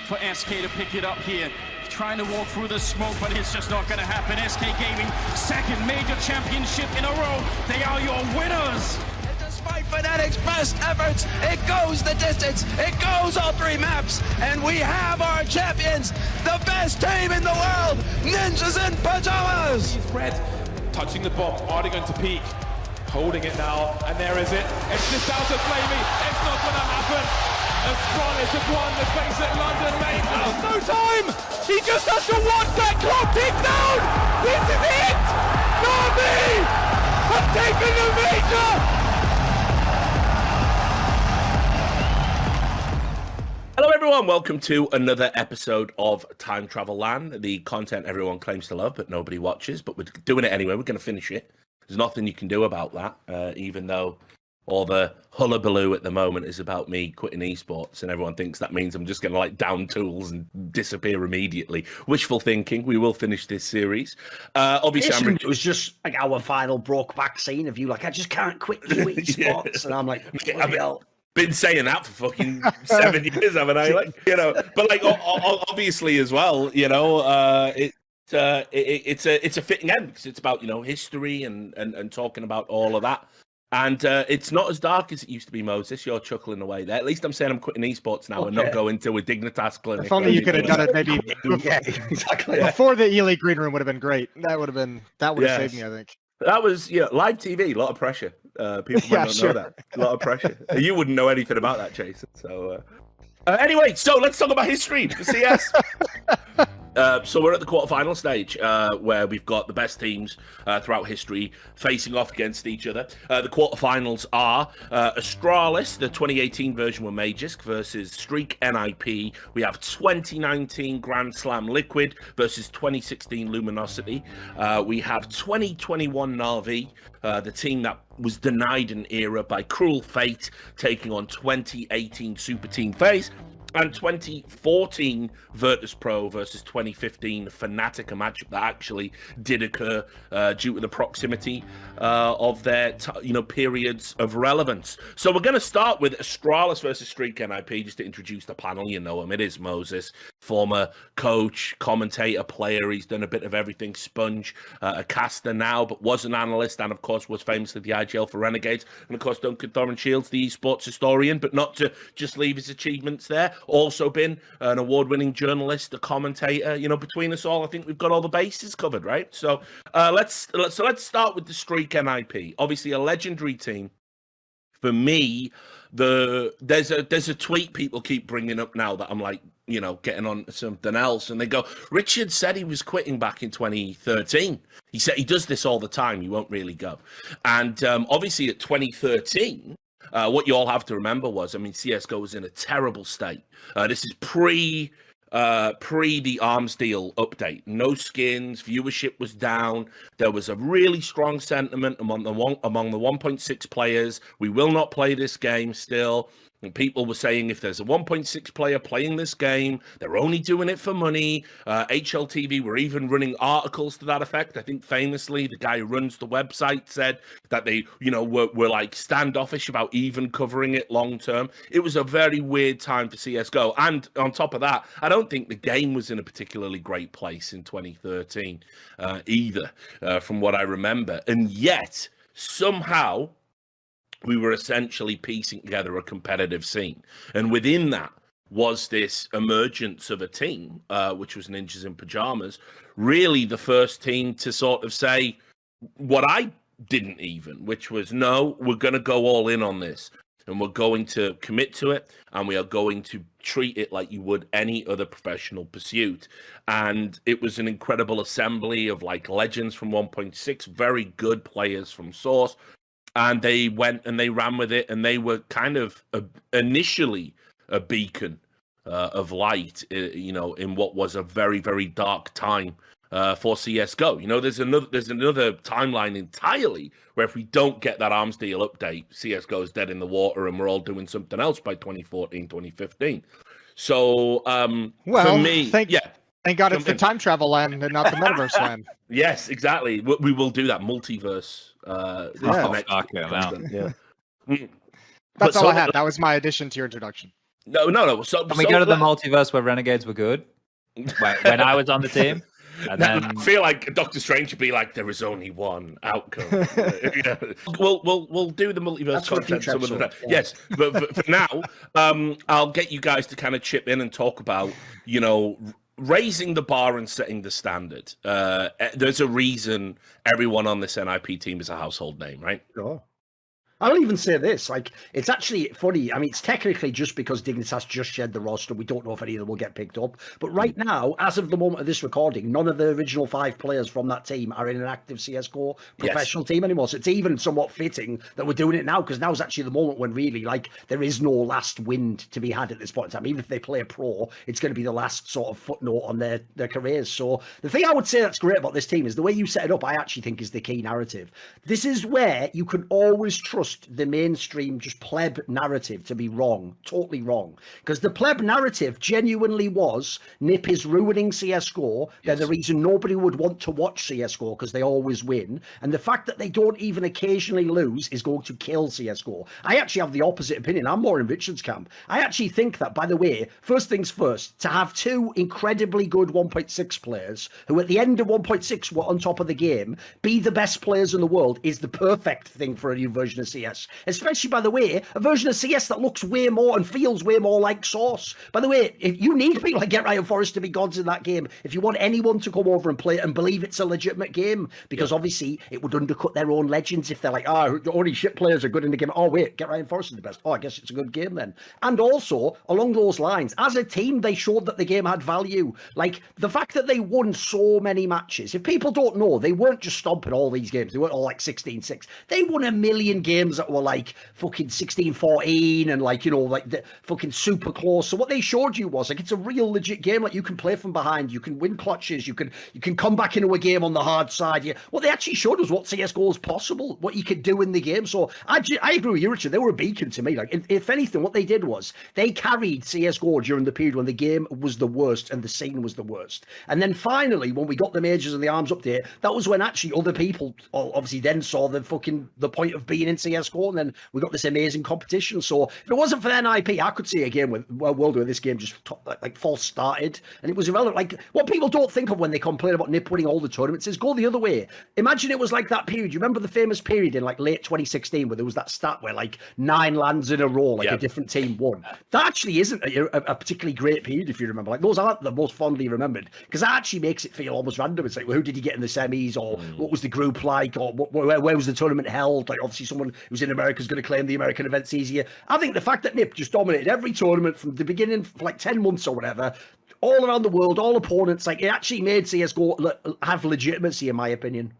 for SK to pick it up here. Trying to walk through the smoke, but it's just not going to happen. SK Gaming, second major championship in a row. They are your winners. Despite Fnatic's best efforts, it goes the distance. It goes all three maps, and we have our champions, the best team in the world, Ninjas in Pajamas. Red touching the box, are they going to peek? Holding it now, and there is it. It's just out of Flamey. It's not going to happen. Astralis have won the face at London main. There's no time. He just has to watch that clock tick down. This is it. Na'Vi have taken the major. Hello everyone, welcome to another episode of Time Travel LAN, the content everyone claims to love but nobody watches, but we're doing it anyway. We're going to finish it. There's nothing you can do about that, even though all the hullabaloo at the moment is about me quitting esports, and everyone thinks that means I'm just going to like down tools and disappear immediately. Wishful thinking. We will finish this series. Obviously, it was just like our final Brokeback scene of you like, I just can't quit you esports, and I'm like, been saying that for fucking 7 years, haven't I? Like, you know, but like obviously as well, you know, it's a fitting end because it's about, you know, history and talking about all of that. And it's not as dark as it used to be, Moses. You're chuckling away there. At least I'm saying I'm quitting esports now and not going to a Dignitas clinic. If only you could have done it maybe before the Ely Green Room would have been great. That would have saved me, I think. That was, you know, live TV, a lot of pressure. People might not know that. A lot of pressure. You wouldn't know anything about that, Jason. So anyway, so let's talk about history for CS. So we're at the quarterfinal stage where we've got the best teams throughout history facing off against each other. The quarterfinals are Astralis, the 2018 version were Magisk versus Streak NiP. We have 2019 Grand Slam Liquid versus 2016 Luminosity. We have 2021 Na'Vi, the team that was denied an era by cruel fate, taking on 2018 Super Team FaZe. And 2014 Virtus.pro versus 2015 Fnatic, a matchup that actually did occur due to the proximity of their periods of relevance. So we're going to start with Astralis versus Streak NiP, just to introduce the panel. You know him, it is Moses, former coach, commentator, player. He's done a bit of everything. Sponge, a caster now, but was an analyst, and of course was famously the IGL for Renegades. And of course Duncan Thorin Shields, the esports historian, but not to just leave his achievements there. Also been an award-winning journalist, a commentator. You know, between us all, I think we've got all the bases covered, right? So let's start with the Streak NiP. Obviously, a legendary team. For me, there's a tweet people keep bringing up now that I'm like, you know, getting on to something else, and they go, Richard said he was quitting back in 2013. He said he does this all the time. He won't really go. And obviously, at 2013. What you all have to remember was, I mean, CSGO was in a terrible state. This is pre the arms deal update. No skins, viewership was down. There was a really strong sentiment among the 1.6 players. We will not play this game still. And people were saying if there's a 1.6 player playing this game, they're only doing it for money. HLTV were even running articles to that effect. I think famously, the guy who runs the website said that they, you know, were like standoffish about even covering it long term. It was a very weird time for CSGO. And on top of that, I don't think the game was in a particularly great place in 2013 either, from what I remember. And yet, somehow, we were essentially piecing together a competitive scene. And within that was this emergence of a team, which was Ninjas in Pajamas, really the first team to sort of say what I didn't even, which was, no, we're going to go all in on this. And we're going to commit to it, and we are going to treat it like you would any other professional pursuit. And it was an incredible assembly of like legends from 1.6, very good players from Source. And they went and they ran with it, and they were kind of initially a beacon of light, you know, in what was a very, very dark time for CSGO. You know, there's another timeline entirely where if we don't get that arms deal update, CSGO is dead in the water, and we're all doing something else by 2014, 2015. So, for me, thank God it's the time travel land and not the metaverse land. Yes, exactly. We will do that multiverse. That's all I had. That was my addition to your introduction. No. So Can we go to the multiverse where Renegades were good? When I was on the team? And then... I feel like Doctor Strange should be like, there is only one outcome. Yeah. We'll do the multiverse content some of the time. Yes, but for now, I'll get you guys to kind of chip in and talk about, raising the bar and setting the standard. There's a reason everyone on this NiP team is a household name, right? Sure. I'll even say this, like, it's actually funny. I mean, it's technically just because Dignitas just shared the roster. We don't know if any of them will get picked up. But right now, as of the moment of this recording, none of the original 5 players from that team are in an active CSGO professional team anymore. So it's even somewhat fitting that we're doing it now, because now is actually the moment when really, like, there is no last wind to be had at this point in time. Even if they play a pro, it's going to be the last sort of footnote on their careers. So the thing I would say that's great about this team is the way you set it up, I actually think is the key narrative. This is where you can always trust the mainstream just pleb narrative to be wrong, totally wrong, because the pleb narrative genuinely was NiP is ruining CSGO. They're the reason nobody would want to watch CSGO because they always win, and the fact that they don't even occasionally lose is going to kill CSGO. I actually have the opposite opinion. I'm more in Richard's camp. I actually think that, by the way, first things first, to have 2 incredibly good 1.6 players who at the end of 1.6 were on top of the game, be the best players in the world, is the perfect thing for a new version of CS. Especially, by the way, a version of CS that looks way more and feels way more like Source. By the way, if you need people like Get Right and Forest to be gods in that game, if you want anyone to come over and play it and believe it's a legitimate game, because obviously it would undercut their own legends if they're like, only shit players are good in the game. Oh, wait, Get Right and Forest is the best. Oh, I guess it's a good game then. And also, along those lines, as a team, they showed that the game had value. Like, the fact that they won so many matches, if people don't know, they weren't just stomping all these games. They weren't all like 16-6. They won a million games that were like fucking 16-14 and like, like the fucking super close. So what they showed you was like, it's a real legit game. Like, you can play from behind, you can win clutches, you can come back into a game on the hard side. What they actually showed was what CSGO is possible, what you could do in the game. So I agree with you, Richard. They were a beacon to me. Like, if anything, what they did was they carried CSGO during the period when the game was the worst and the scene was the worst. And then finally, when we got the majors and the arms update, that was when actually other people obviously then saw the point of being in CSGO, and then we got this amazing competition. So if it wasn't for NiP, I could see a game with world where this game just like false started and it was irrelevant. Like, what people don't think of when they complain about NiP winning all the tournaments is go the other way. Imagine it was like that period. You remember the famous period in like late 2016 where there was that stat where like 9 LANs in a row, like a different team won. That actually isn't a particularly great period, if you remember. Like, those aren't the most fondly remembered, because that actually makes it feel almost random. It's like, well, who did you get in the semis, or what was the group like, or where was the tournament held? Like, obviously someone who's in America is going to claim the American events easier. I think the fact that NiP just dominated every tournament from the beginning for like 10 months or whatever, all around the world, all opponents, like, it actually made CSGO have legitimacy, in my opinion.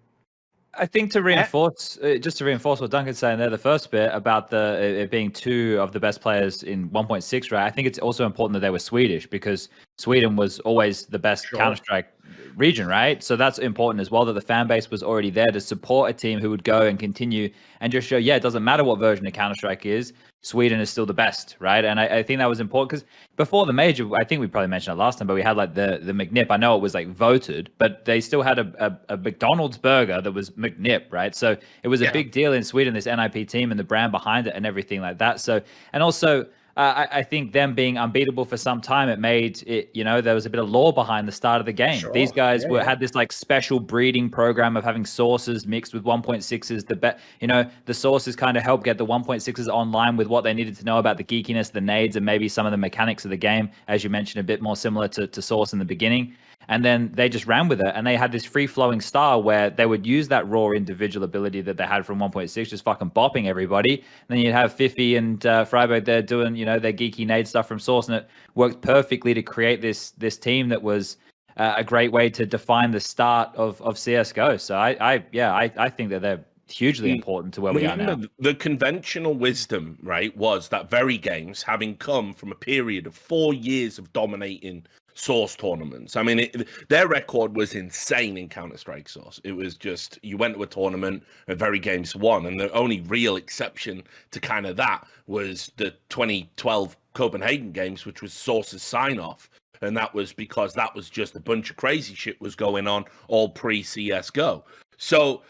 I think to reinforce, just to reinforce what Duncan's saying there, the first bit about it being 2 of the best players in 1.6, right? I think it's also important that they were Swedish, because Sweden was always the best Counter-Strike region, right? So that's important as well, that the fan base was already there to support a team who would go and continue and just show, it doesn't matter what version of Counter-Strike is, Sweden is still the best, right? And I think that was important, because before the major, I think we probably mentioned it last time, but we had like the McNip. I know it was like voted, but they still had a McDonald's burger that was McNip, right? So it was a big deal in Sweden, this NiP team and the brand behind it and everything like that. So, and also, I think them being unbeatable for some time, it made it, there was a bit of lore behind the start of the game. Sure. These guys had this like special breeding program of having sources mixed with 1.6s. The sources kind of helped get the 1.6s online with what they needed to know about the geekiness, the nades, and maybe some of the mechanics of the game, as you mentioned, a bit more similar to Source in the beginning. And then they just ran with it, and they had this free-flowing style where they would use that raw individual ability that they had from 1.6, just fucking bopping everybody. And then you'd have Fifi and Freiburg there doing, their geeky nade stuff from Source, and it worked perfectly to create this team that was a great way to define the start of CSGO. So I think that they're hugely important to where we are now. The conventional wisdom, right, was that very games, having come from a period of 4 years of dominating Source tournaments. I mean, their record was insane in Counter-Strike Source. It was just, you went to a tournament and very games won, and the only real exception to kind of that was the 2012 Copenhagen games, which was Source's sign-off. And that was because that was just a bunch of crazy shit was going on all pre-CSGO. So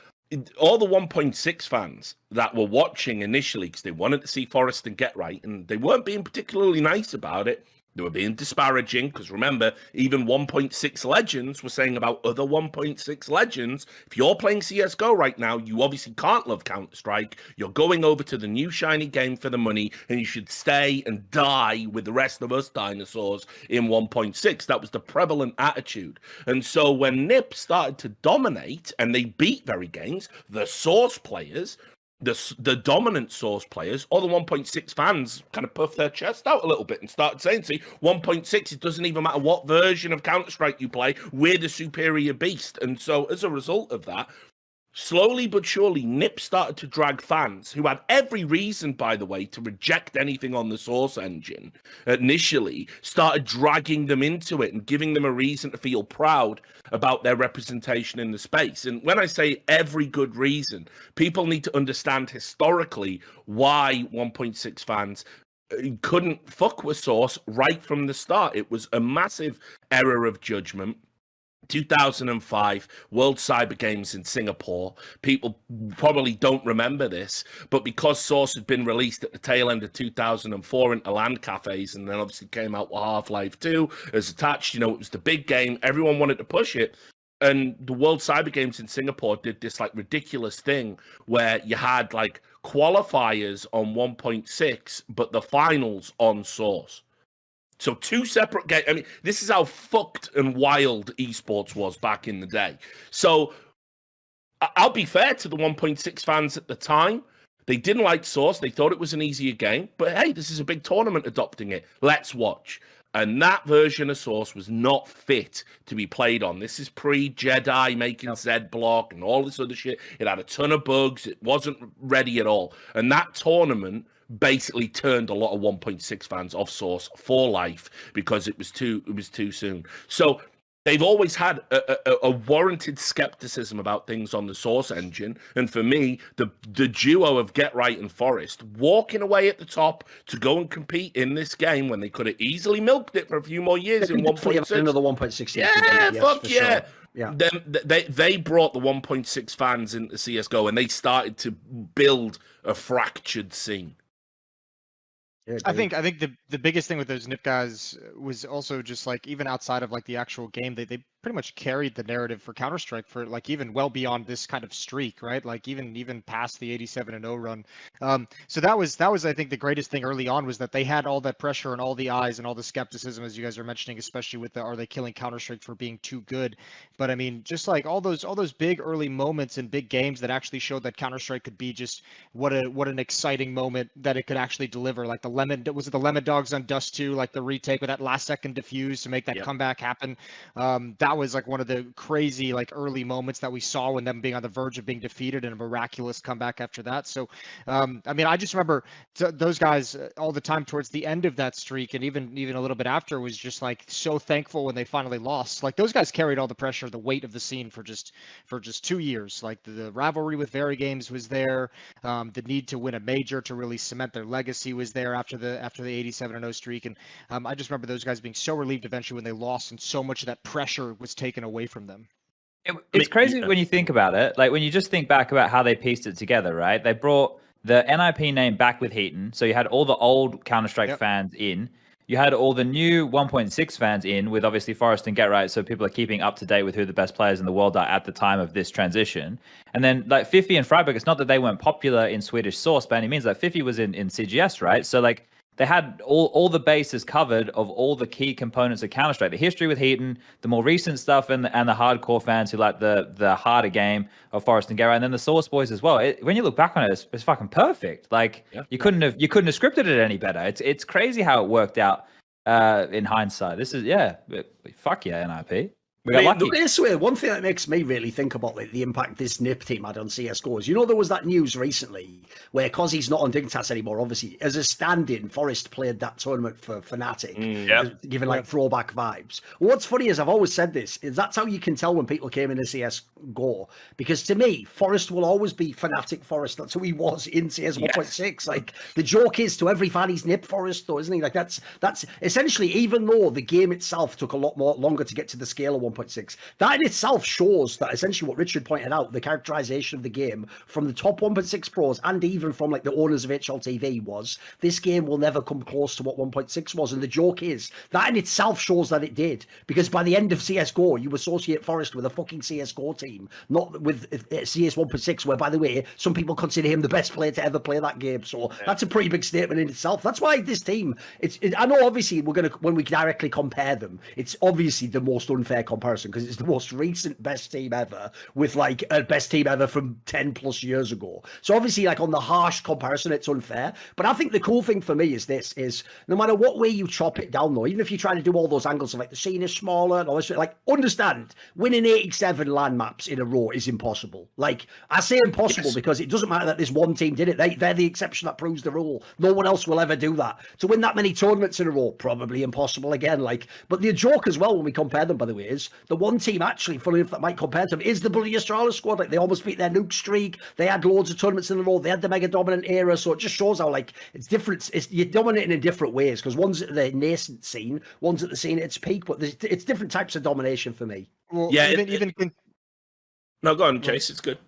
all the 1.6 fans that were watching initially because they wanted to see Forest and Get Right, and they weren't being particularly nice about it. They were being disparaging because remember, even 1.6 legends were saying about other 1.6 legends, if you're playing CSGO right now, you obviously can't love Counter-Strike. You're going over to the new shiny game for the money, and you should stay and die with the rest of us dinosaurs in 1.6. That was the prevalent attitude. And so when NiP started to dominate, and they beat Very Games, the Source players, the dominant Source players, all the 1.6 fans kind of puffed their chest out a little bit and started saying, see, 1.6, it doesn't even matter what version of Counter-Strike you play, we're the superior beast. And so as a result of that, slowly but surely, NiP started to drag fans who had every reason, by the way, to reject anything on the Source engine initially, started dragging them into it and giving them a reason to feel proud about their representation in the space. And when I say every good reason, people need to understand historically why 1.6 fans couldn't fuck with Source right from the start. It was a massive error of judgment. 2005 World Cyber Games in Singapore. People probably don't remember this, but because Source had been released at the tail end of 2004 into LAN cafes, and then obviously came out with Half-Life 2 as attached, it was the big game. Everyone wanted to push it. And the World Cyber Games in Singapore did this like ridiculous thing where you had like qualifiers on 1.6, but the finals on Source. So two separate games. I mean, this is how fucked and wild esports was back in the day. So I'll be fair to the 1.6 fans at the time. They didn't like Source. They thought it was an easier game. But hey, this is a big tournament adopting it. Let's watch. And that version of Source was not fit to be played on. This is pre-Jedi making Z block and all this other shit. It had a ton of bugs. It wasn't ready at all. And that tournament basically turned a lot of 1.6 fans off Source for life because it was too soon. So they've always had a warranted skepticism about things on the Source engine. And for me, the duo of Get Right and Forest walking away at the top to go and compete in this game when they could have easily milked it for a few more years in 1.6. Another 1.6. Yeah, fuck yeah. Sure. Yeah. Then they brought the 1.6 fans into CSGO and they started to build a fractured scene. Yeah, I think the biggest thing with those NiP guys was also just like, even outside of like the actual game, they pretty much carried the narrative for Counter-Strike for like even well beyond this kind of streak, right? Like even past the 87-0 run. So that was I think the greatest thing early on, was that they had all that pressure and all the eyes and all the skepticism, as you guys are mentioning, especially with the are they killing Counter-Strike for being too good. But I mean, just like all those big early moments in big games that actually showed that Counter-Strike could be just what an exciting moment that it could actually deliver. Like the Lemon Dogs on Dust 2, like the retake with that last second defuse to make that comeback happen. That was like one of the crazy like early moments that we saw when them being on the verge of being defeated, and a miraculous comeback after that. So I mean, I just remember those guys all the time towards the end of that streak, and even a little bit after, was just like so thankful when they finally lost. Like those guys carried all the pressure, the weight of the scene for just 2 years. Like the rivalry with Very Games was there, the need to win a major to really cement their legacy was there after the 87-0 streak. And I just remember those guys being so relieved eventually when they lost, and so much of that pressure was taken away from them. It's crazy when you think about it. Like when you just think back about how they pieced it together, right? They brought the NiP name back with Heaton. So you had all the old Counter-Strike fans in. You had all the new 1.6 fans in, with obviously Forest and Get Right, so people are keeping up to date with who the best players in the world are at the time of this transition. And then like Fifi and Freiburg, it's not that they weren't popular in Swedish Source by any means. Like Fifi was in CGS, right? So like they had all the bases covered of all the key components of Counter-Strike. The history with Heaton, the more recent stuff, and the hardcore fans who like the harder game of Forest and Get Right, and then the Source boys as well. When you look back on it, it's fucking perfect. Like you couldn't have scripted it any better. It's crazy how it worked out in hindsight. This is fuck yeah, NiP. We got lucky. This way, one thing that makes me really think about like the impact this NiP team had on CSGO is, there was that news recently where, because he's not on Dignitas anymore, obviously, as a stand-in, Forest played that tournament for Fnatic, giving like throwback vibes. What's funny is, I've always said this, is that's how you can tell when people came into CSGO, because to me, Forest will always be Fnatic Forest. That's who he was in CS 1.6. Like the joke is, to every fan, he's NiP Forest, though, isn't he? Like that's essentially, even though the game itself took a lot more longer to get to the scale of 1.6. That in itself shows that essentially what Richard pointed out, the characterization of the game from the top 1.6 pros and even from like the owners of HLTV was, this game will never come close to what 1.6 was. And the joke is, that in itself shows that it did. Because by the end of CSGO, you associate Forrest with a fucking CSGO team, not with CS 1.6, where, by the way, some people consider him the best player to ever play that game. So that's a pretty big statement in itself. That's why this team, I know obviously when we directly compare them, it's obviously the most unfair comparison because it's the most recent best team ever with like a best team ever from 10 plus years ago. So obviously like on the harsh comparison, it's unfair. But I think the cool thing for me is no matter what way you chop it down though, even if you try to do all those angles of like the scene is smaller and all this, like understand winning 87 LAN maps in a row is impossible. Like I say impossible because it doesn't matter that this one team did it. They're the exception that proves the rule. No one else will ever do that. To win that many tournaments in a row, probably impossible again. Like, but the joke as well when we compare them, by the way, is the one team actually, funny enough, that might compare to them is the bloody Astralis squad. Like they almost beat their nuke streak. They had loads of tournaments in a row. They had the mega dominant era. So it just shows how like it's different. You're dominating in different ways because one's at the nascent scene, one's at the scene at its peak. But it's different types of domination for me. Well, Yeah, no, go on, Chase. It's good.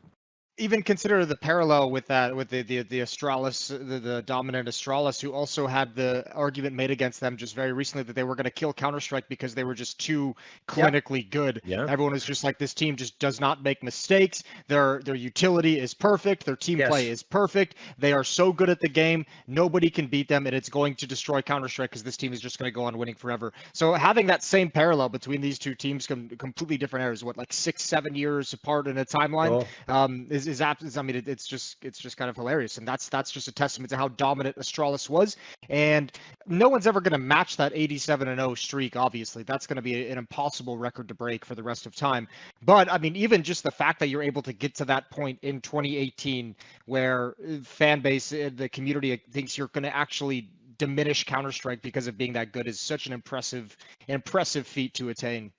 Even consider the parallel with that, with the Astralis, the dominant Astralis, who also had the argument made against them just very recently that they were going to kill Counter-Strike because they were just too clinically good. Yeah. Everyone was just like, this team just does not make mistakes. Their utility is perfect. Their team play is perfect. They are so good at the game. Nobody can beat them, and it's going to destroy Counter-Strike because this team is just going to go on winning forever. So having that same parallel between these two teams, completely different eras, what, like 6-7 years apart in a timeline, I mean, it's just kind of hilarious, and that's just a testament to how dominant Astralis was. And no one's ever going to match that 87-0 streak. Obviously, that's going to be an impossible record to break for the rest of time. But I mean, even just the fact that you're able to get to that point in 2018, where fan base, the community thinks you're going to actually diminish Counter-Strike because of being that good, is such an impressive feat to attain.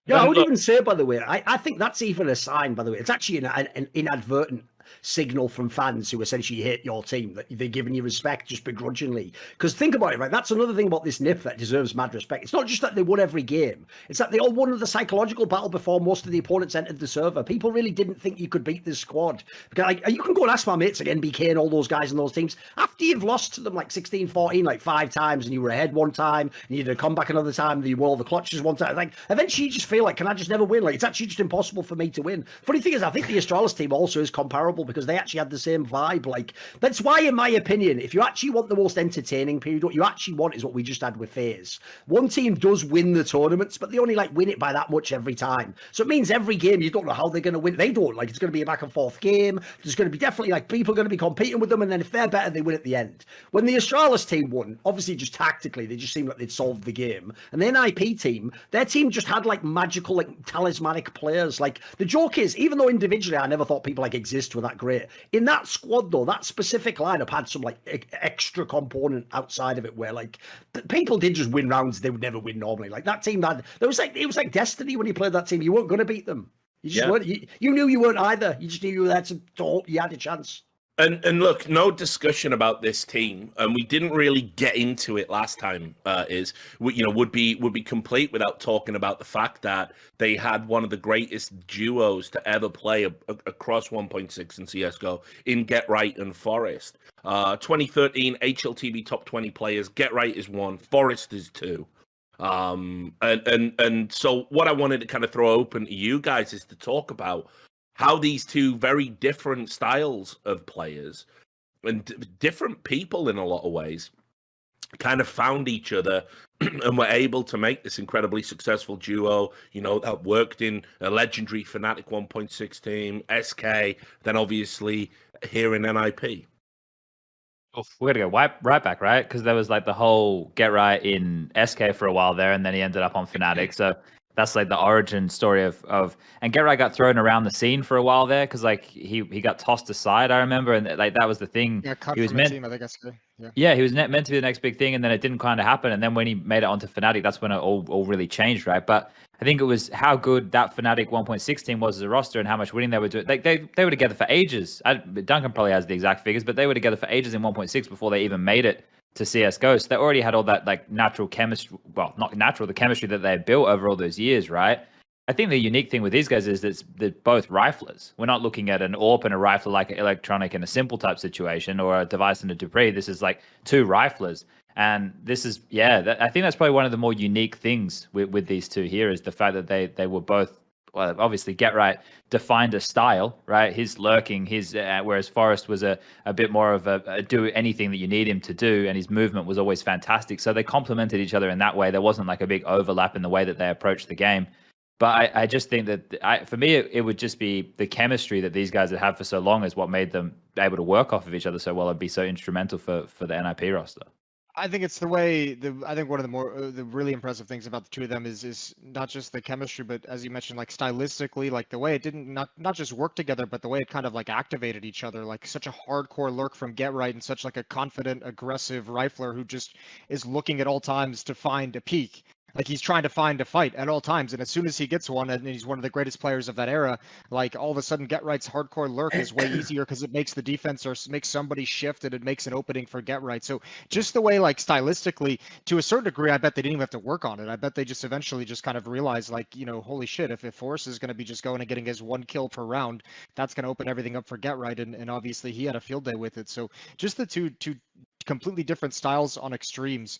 Yeah, I would even say, by the way, I think that's even a sign, by the way. It's actually an inadvertent signal from fans who essentially hate your team, that they're giving you respect just begrudgingly. Because think about it, right? That's another thing about this NiP that deserves mad respect. It's not just that they won every game. It's that they all won the psychological battle before most of the opponents entered the server. People really didn't think you could beat this squad. Because like, you can go and ask my mates like NBK and all those guys in those teams. After you've lost to them like 16-14, like 5 times, and you were ahead one time, and you did a comeback another time, and you won all the clutches one time, like eventually you just feel like, can I just never win? Like it's actually just impossible for me to win. Funny thing is, I think the Astralis team also is comparable because they actually had the same vibe. Like that's why, in my opinion, if you actually want the most entertaining period, what you actually want is what we just had with FaZe. One team does win the tournaments, but they only like win it by that much every time. So it means every game you don't know how they're going to win. They don't, like it's going to be a back and forth game. There's going to be definitely like people going to be competing with them, and then if they're better, they win at the end. When the Astralis team won, obviously just tactically, they just seemed like they'd solved the game. And the NiP team, their team just had like magical, like talismanic players. Like the joke is, even though individually I never thought people like Exist were that great, in that squad though, that specific lineup had some like extra component outside of it where like people did just win rounds they would never win normally. Like that team had, it was like destiny when you played that team. You weren't going to beat them. You just weren't. You knew you weren't either. You just knew you were there to hope you had a chance. And look, no discussion about this team, and we didn't really get into it last time. Would be complete without talking about the fact that they had one of the greatest duos to ever play across 1.6 and CS:GO in Get Right and Forrest. 2013 HLTV top 20 players. Get Right is 1, Forrest is 2. And so what I wanted to kind of throw open to you guys is to talk about how these two very different styles of players and different people in a lot of ways kind of found each other and were able to make this incredibly successful duo, that worked in a legendary Fnatic 1.6 team, SK, then obviously here in NiP. We're going to go right back, right? Because there was like the whole Get Right in SK for a while there, and then he ended up on Fnatic. So that's like the origin story of and Get Right got thrown around the scene for a while there because like he got tossed aside, I remember, and like that was the thing. Yeah, cut he was from meant, the team, I think that's good. Yeah, he was meant to be the next big thing, and then it didn't kind of happen. And then when he made it onto Fnatic, that's when it all really changed, right? But I think it was how good that Fnatic 1.6 team was as a roster and how much winning they were doing. Like they were together for ages. Duncan probably has the exact figures, but they were together for ages in 1.6 before they even made it to CSGO. So they already had all that like natural chemistry. Well, not natural, the chemistry that they had built over all those years, right? I think the unique thing with these guys is that they're both riflers. We're not looking at an AWP and a rifler like an electronic and a simple type situation, or a device and a Dupree. This is like two riflers. And this is, I think that's probably one of the more unique things with these two here, is the fact that they were both, well, obviously GetRight defined a style, right? His lurking, whereas Forrest was a bit more of a do anything that you need him to do, and his movement was always fantastic. So they complemented each other in that way. There wasn't like a big overlap in the way that they approached the game. But I just think that for me, it would just be the chemistry that these guys had had for so long is what made them able to work off of each other so well and be so instrumental for the NiP roster. I think it's the way I think one of the more the really impressive things about the two of them is not just the chemistry, but as you mentioned, like stylistically, like the way it didn't not just work together, but the way it kind of like activated each other, like such a hardcore lurk from GetRight and such like a confident, aggressive rifler who just is looking at all times to find a peak. Like he's trying to find a fight at all times, and as soon as he gets one, and he's one of the greatest players of that era, like all of a sudden GetRight's hardcore lurk is way easier because it makes the defense or makes somebody shift, and it makes an opening for GetRight. So just the way, like stylistically, to a certain degree, I bet they didn't even have to work on it. I bet they just eventually just kind of realized, like, holy shit, if Forrest is going to be just going and getting his 1 kill per round, that's going to open everything up for GetRight, and obviously he had a field day with it. So just the two completely different styles on extremes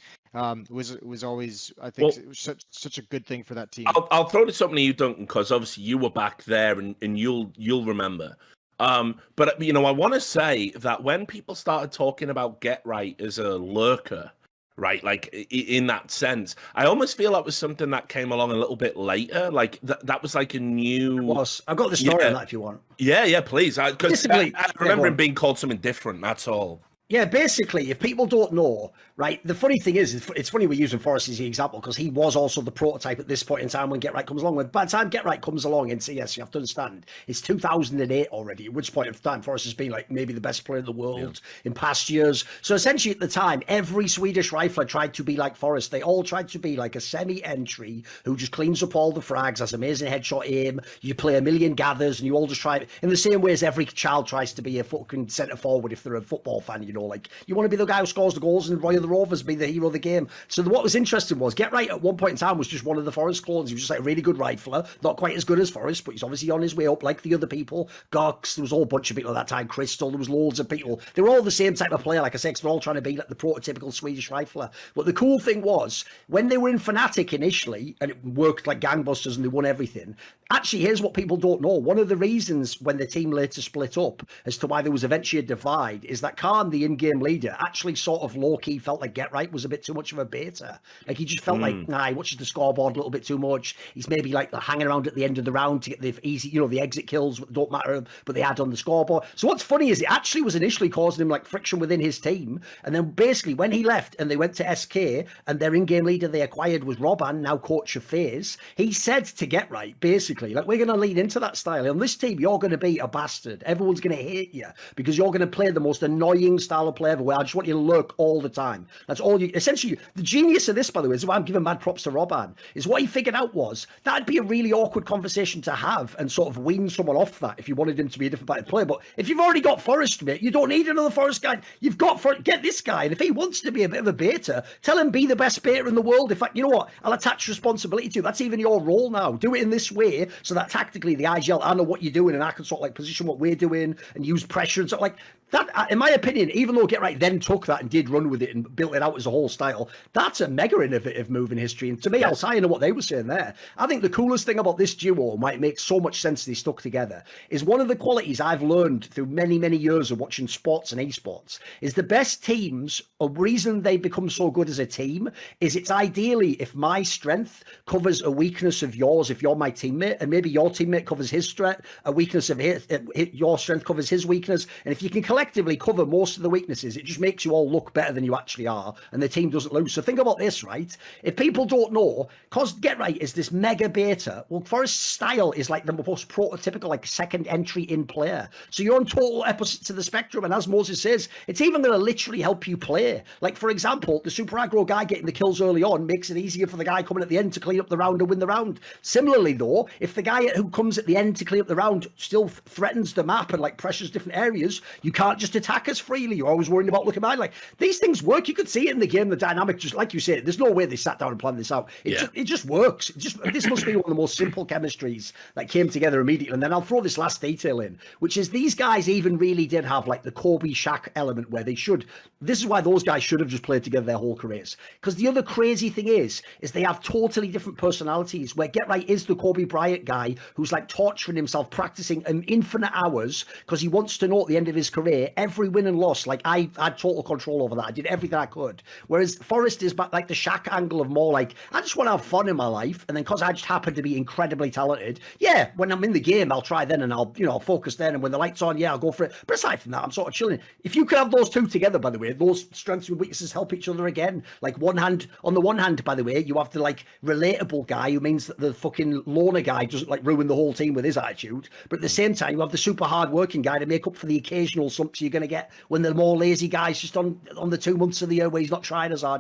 was always, I think, such a good thing for that team. I'll throw this something to you, Duncan, because obviously you were back there and you'll remember. But I want to say that when people started talking about GetRight as a lurker, right, like in that sense, I almost feel that was something that came along a little bit later. Like that was like a new. It was. I've got the story on that if you want. Yeah, please. Because I remember him being called something different. That's all. Yeah, basically, if people don't know, right, the funny thing is, it's funny we're using Forrest as the example because he was also the prototype at this point in time when GetRight comes along. By the time GetRight comes along in CS, you have to understand, it's 2008 already, at which point in time Forrest has been like maybe the best player in the world in past years. So essentially at the time, every Swedish rifler tried to be like Forrest. They all tried to be like a semi-entry who just cleans up all the frags, has amazing headshot aim, you play a million gathers, and you all just try, in the same way as every child tries to be a fucking centre forward if they're a football fan, like you want to be the guy who scores the goals and Roy of the Rovers be the hero of the game. So what was interesting was GetRight at one point in time was just one of the Forrest clones. He was just like a really good rifler, not quite as good as Forrest, but he's obviously on his way up like the other people. Gox, there was a whole bunch of people at that time. Crystal, there was loads of people. They were all the same type of player, like I said, because they're all trying to be like the prototypical Swedish rifler. But the cool thing was, when they were in Fnatic initially, and it worked like gangbusters and they won everything, actually, here's what people don't know. One of the reasons when the team later split up as to why there was eventually a divide is that Khan, the in-game leader, actually sort of low-key felt like GetRight was a bit too much of a beta. Like he just felt like, nah, he watches the scoreboard a little bit too much. He's maybe like hanging around at the end of the round to get the easy, the exit kills don't matter, but they add on the scoreboard. So what's funny is it actually was initially causing him like friction within his team. And then basically when he left and they went to SK and their in-game leader they acquired was Robban, now coach of FaZe, he said to GetRight, basically, like, we're going to lean into that style. On this team, you're going to be a bastard. Everyone's going to hate you because you're going to play the most annoying style of play ever, where I just want you to lurk all the time. That's all you... Essentially, the genius of this, by the way, is why I'm giving mad props to Robban, is what he figured out was that'd be a really awkward conversation to have and sort of wean someone off that if you wanted him to be a different type of player. But if you've already got Forrest, mate, you don't need another Forrest guy. You've got... Get this guy. And if he wants to be a bit of a beta, tell him be the best beta in the world. In fact, you know what? I'll attach responsibility to you. That's even your role now. Do it in this way so that tactically the eyes yell, I know what you're doing, and I can sort of like position what we're doing and use pressure and stuff like that. In my opinion, even though GetRight then took that and did run with it and built it out as a whole style, that's a mega innovative move in history. And to me, I'll tie into what they were saying there. I think the coolest thing about this duo, might make so much sense they stuck together, is one of the qualities I've learned through many, many years of watching sports and esports is the best teams, a reason they become so good as a team is it's ideally if my strength covers a weakness of yours, if you're my teammate, and maybe your teammate covers his strength, a weakness of his, your strength covers his weakness. And if you can collectively cover most of the weaknesses, it just makes you all look better than you actually are, and the team doesn't lose. So think about this, right? If people don't know, because GetRight is this mega beta, well, Forrest's style is like the most prototypical, like second entry in player. So you're on total opposite to the spectrum, and as Moses says, it's even going to literally help you play. Like, for example, the super aggro guy getting the kills early on makes it easier for the guy coming at the end to clean up the round and win the round. Similarly, though, if the guy who comes at the end to clean up the round still threatens the map and like pressures different areas, you can't can't just attack us freely. You're always worrying about looking behind. Like, these things work. You could see it in the game, the dynamic, just like you said, there's no way they sat down and planned this out. It just works. This must be one of the most simple chemistries that came together immediately. And then I'll throw this last detail in, which is these guys even really did have like the Kobe Shaq element where they should. This is why those guys should have just played together their whole careers. Because the other crazy thing is they have totally different personalities. Where Get Right is the Kobe Bryant guy who's like torturing himself, practicing infinite hours because he wants to know at the end of his career every win and loss. Like, I had total control over that. I did everything I could. Whereas Forrest is like the Shaq angle of more like, I just want to have fun in my life, and then because I just happen to be incredibly talented, yeah, when I'm in the game, I'll try then, and I'll focus then, and when the light's on, yeah, I'll go for it. But aside from that, I'm sort of chilling. If you could have those two together, by the way, those strengths and weaknesses help each other again. Like, on the one hand, by the way, you have the like relatable guy who means that the fucking loner guy doesn't like ruin the whole team with his attitude, but at the same time, you have the super hard working guy to make up for the occasional sumps you're going to get when the more lazy guys just on the 2 months of the year where he's not trying as hard.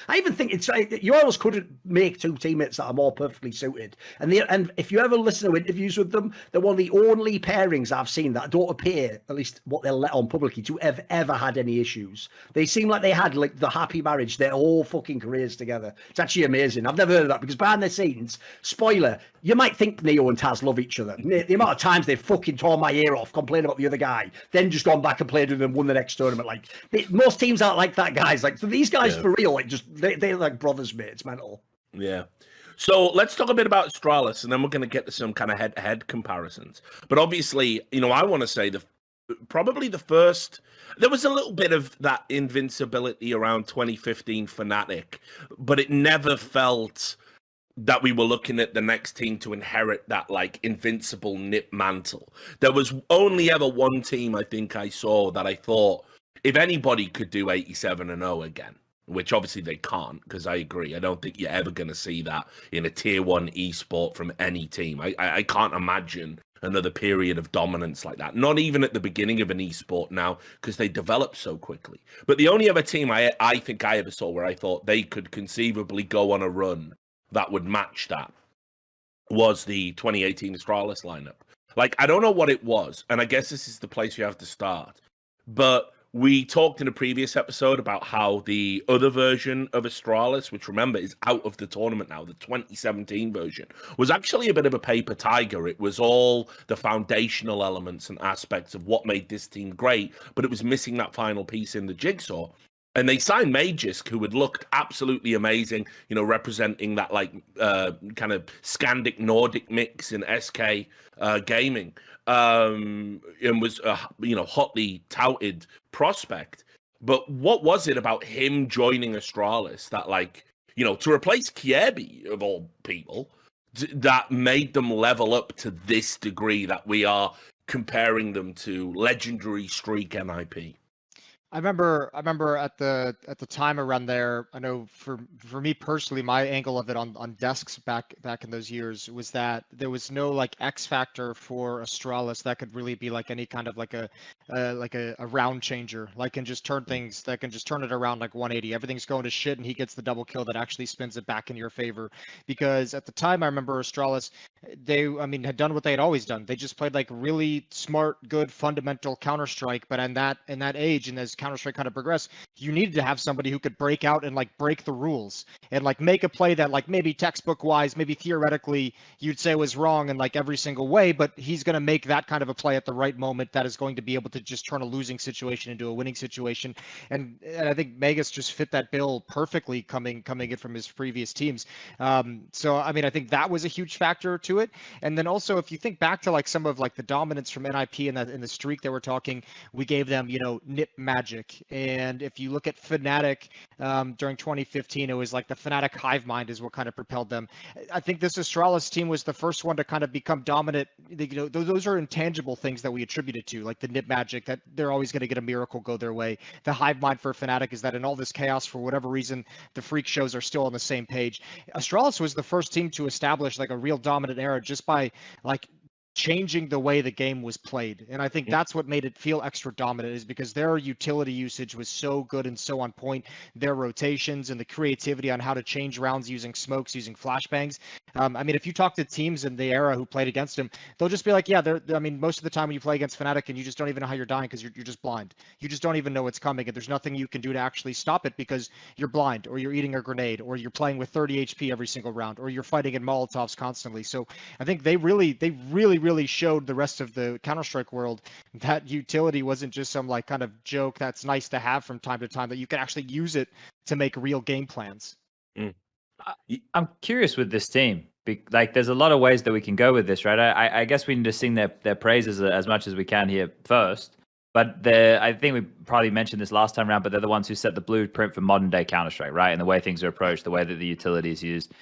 I even think you almost couldn't make two teammates that are more perfectly suited. And if you ever listen to interviews with them, they're one of the only pairings I've seen that don't appear, at least what they'll let on publicly, to have ever had any issues. They seem like they had like the happy marriage their whole fucking careers together. It's actually amazing. I've never heard of that because behind the scenes, spoiler, you might think Neo and Taz love each other. The amount of times they've fucking torn my ear off, complaining about the other guy, then just gone back and played with them, won the next tournament. Like, most teams aren't like that, guys. Like, for these guys, for real, like, just they're like brothers, mate. It's mental. Yeah. So let's talk a bit about Astralis, and then we're going to get to some kind of head-to-head comparisons. But obviously, I want to say probably the first. There was a little bit of that invincibility around 2015 Fnatic, but it never felt that we were looking at the next team to inherit that like invincible NiP mantle. There was only ever one team I think I saw that I thought if anybody could do 87-0 again, which obviously they can't, because I agree. I don't think you're ever going to see that in a tier 1 esport from any team. I can't imagine another period of dominance like that. Not even at the beginning of an esport now, because they develop so quickly. But the only other team I think I ever saw where I thought they could conceivably go on a run that would match that was the 2018 Astralis lineup. Like, I don't know what it was, and I guess this is the place you have to start. But we talked in a previous episode about how the other version of Astralis, which remember is out of the tournament now, the 2017 version, was actually a bit of a paper tiger. It was all the foundational elements and aspects of what made this team great, but it was missing that final piece in the jigsaw. And they signed Magisk, who had looked absolutely amazing, representing that like kind of Scandic Nordic mix in SK gaming, and was a hotly touted prospect. But what was it about him joining Astralis that to replace Kiebi of all people that made them level up to this degree that we are comparing them to legendary Streak NiP? I remember at the time around there, I know for me personally, my angle of it on desks back in those years was that there was no like X factor for Astralis that could really be like any kind of like a round changer, that can just turn it around like 180. Everything's going to shit and he gets the double kill that actually spins it back in your favor. Because at the time I remember Astralis, they had done what they had always done. They just played like really smart, good, fundamental Counter-Strike. But in that age, and as Counter-Strike kind of progressed, you needed to have somebody who could break out and like break the rules and like make a play that like maybe textbook wise, maybe theoretically you'd say was wrong in like every single way, but he's going to make that kind of a play at the right moment that is going to be able to just turn a losing situation into a winning situation. And I think Magisk just fit that bill perfectly coming in from his previous teams. So I think that was a huge factor to it. And then also if you think back to like some of like the dominance from NiP in the streak that we're talking, we gave them NiP Magic. And if you look at Fnatic during 2015, it was like the Fnatic hive mind is what kind of propelled them. I think this Astralis team was the first one to kind of become dominant. Those are intangible things that we attributed to, like the NiP Magic, that they're always going to get a miracle go their way. The hive mind for Fnatic is that in all this chaos, for whatever reason, the freak shows are still on the same page. Astralis was the first team to establish like a real dominant era just by like changing the way the game was played. And I think that's what made it feel extra dominant, is because their utility usage was so good and so on point. Their rotations and the creativity on how to change rounds using smokes, using flashbangs. I mean, if you talk to teams in the era who played against him, they'll just be like, yeah, I mean, most of the time when you play against Fnatic and you just don't even know how you're dying because you're just blind. You just don't even know what's coming, and there's nothing you can do to actually stop it because you're blind, or you're eating a grenade, or you're playing with 30 HP every single round, or you're fighting in Molotovs constantly. So I think they really showed the rest of the Counter-Strike world that utility wasn't just some like kind of joke that's nice to have from time to time, that you can actually use it to make real game plans. I'm curious with this team. Like, there's a lot of ways that we can go with this, right? I guess we need to sing their praises as much as we can here first. But I think we probably mentioned this last time around, but they're the ones who set the blueprint for modern day Counter-Strike, right? And the way things are approached, the way that the utility is used,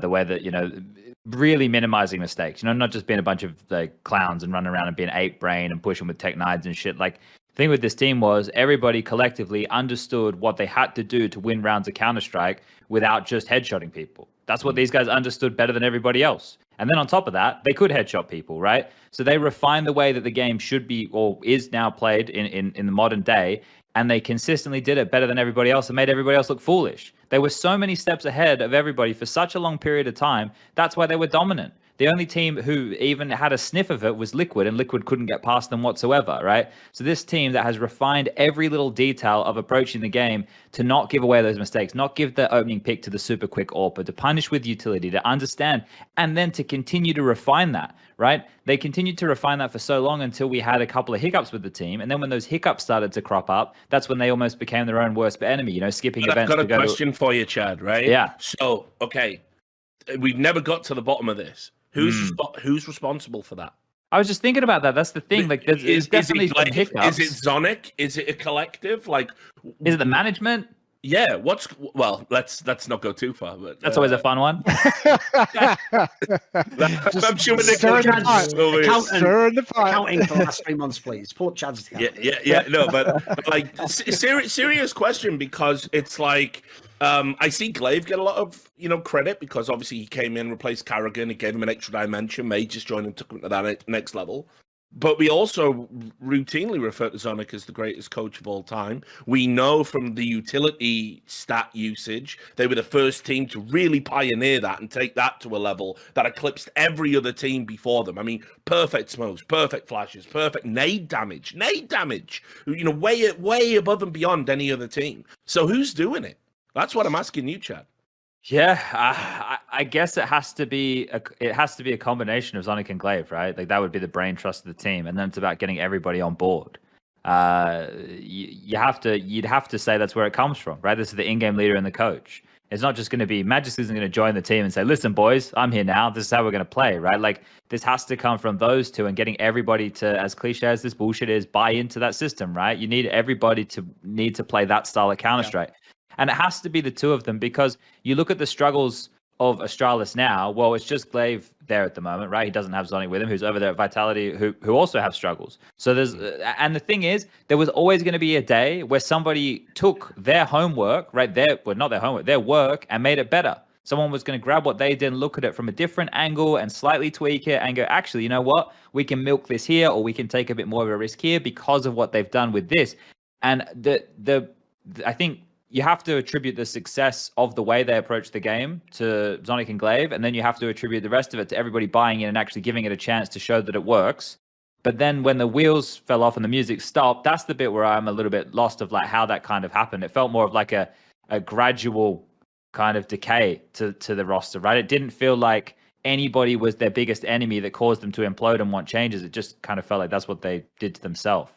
the way that, really minimizing mistakes, not just being a bunch of like clowns and running around and being ape brain and pushing with tech nines and shit. Like, the thing with this team was everybody collectively understood what they had to do to win rounds of Counter-Strike without just headshotting people. That's what these guys understood better than everybody else. And then on top of that, they could headshot people, right? So they refined the way that the game should be or is now played in the modern day. And they consistently did it better than everybody else and made everybody else look foolish. They were so many steps ahead of everybody for such a long period of time. That's why they were dominant. The only team who even had a sniff of it was Liquid, and Liquid couldn't get past them whatsoever, right? So this team that has refined every little detail of approaching the game to not give away those mistakes, not give the opening pick to the super quick AWP, but to punish with utility, to understand, and then to continue to refine that, right? They continued to refine that for so long until we had a couple of hiccups with the team. And then when those hiccups started to crop up, that's when they almost became their own worst enemy, skipping events. I've got a question for you, Chad, right? Yeah. So, okay, we've never got to the bottom of this. Who's responsible for that? I was just thinking about that. That's the thing. Like, there's definitely some hiccups. Is it Zonic? Is it a collective? Like, is it the management? Yeah. Let's not go too far. But that's always a fun one. I'm sure Accounting for the last 3 months, please. Pull up Chad's account. Yeah. No, but like, serious question, because it's like, I see Glaive get a lot of credit because obviously he came in, replaced Carrigan, it gave him an extra dimension. May just joined and took him to that next level. But we also routinely refer to Zonic as the greatest coach of all time. We know from the utility stat usage, they were the first team to really pioneer that and take that to a level that eclipsed every other team before them. I mean, perfect smokes, perfect flashes, perfect nade damage, way above and beyond any other team. So who's doing it? That's what I'm asking you, Chad. Yeah, I guess it has to be a combination of Zonic and Glaive, right? Like, that would be the brain trust of the team, and then it's about getting everybody on board. You'd have to say that's where it comes from, right? This is the in-game leader and the coach. It's not just going to be Magix isn't going to join the team and say, "Listen, boys, I'm here now. This is how we're going to play," right? Like, this has to come from those two, and getting everybody to, as cliche as this bullshit is, buy into that system, right? You need everybody to play that style of Counter-Strike. Yeah. And it has to be the two of them, because you look at the struggles of Astralis now. Well, it's just Glaive there at the moment, right? He doesn't have Zonic with him, who's over there at Vitality, who also have struggles. So there's, and the thing is, there was always going to be a day where somebody took their homework, right? Not their homework, their work, and made it better. Someone was going to grab what they did and look at it from a different angle and slightly tweak it and go, actually, you know what? We can milk this here, or we can take a bit more of a risk here because of what they've done with this. And I think you have to attribute the success of the way they approach the game to Zonic and Glaive, and then you have to attribute the rest of it to everybody buying in and actually giving it a chance to show that it works. But then when the wheels fell off and the music stopped, that's the bit where I'm a little bit lost of like how that kind of happened. It felt more of like a gradual kind of decay to the roster, right? It didn't feel like anybody was their biggest enemy that caused them to implode and want changes. It just kind of felt like that's what they did to themselves.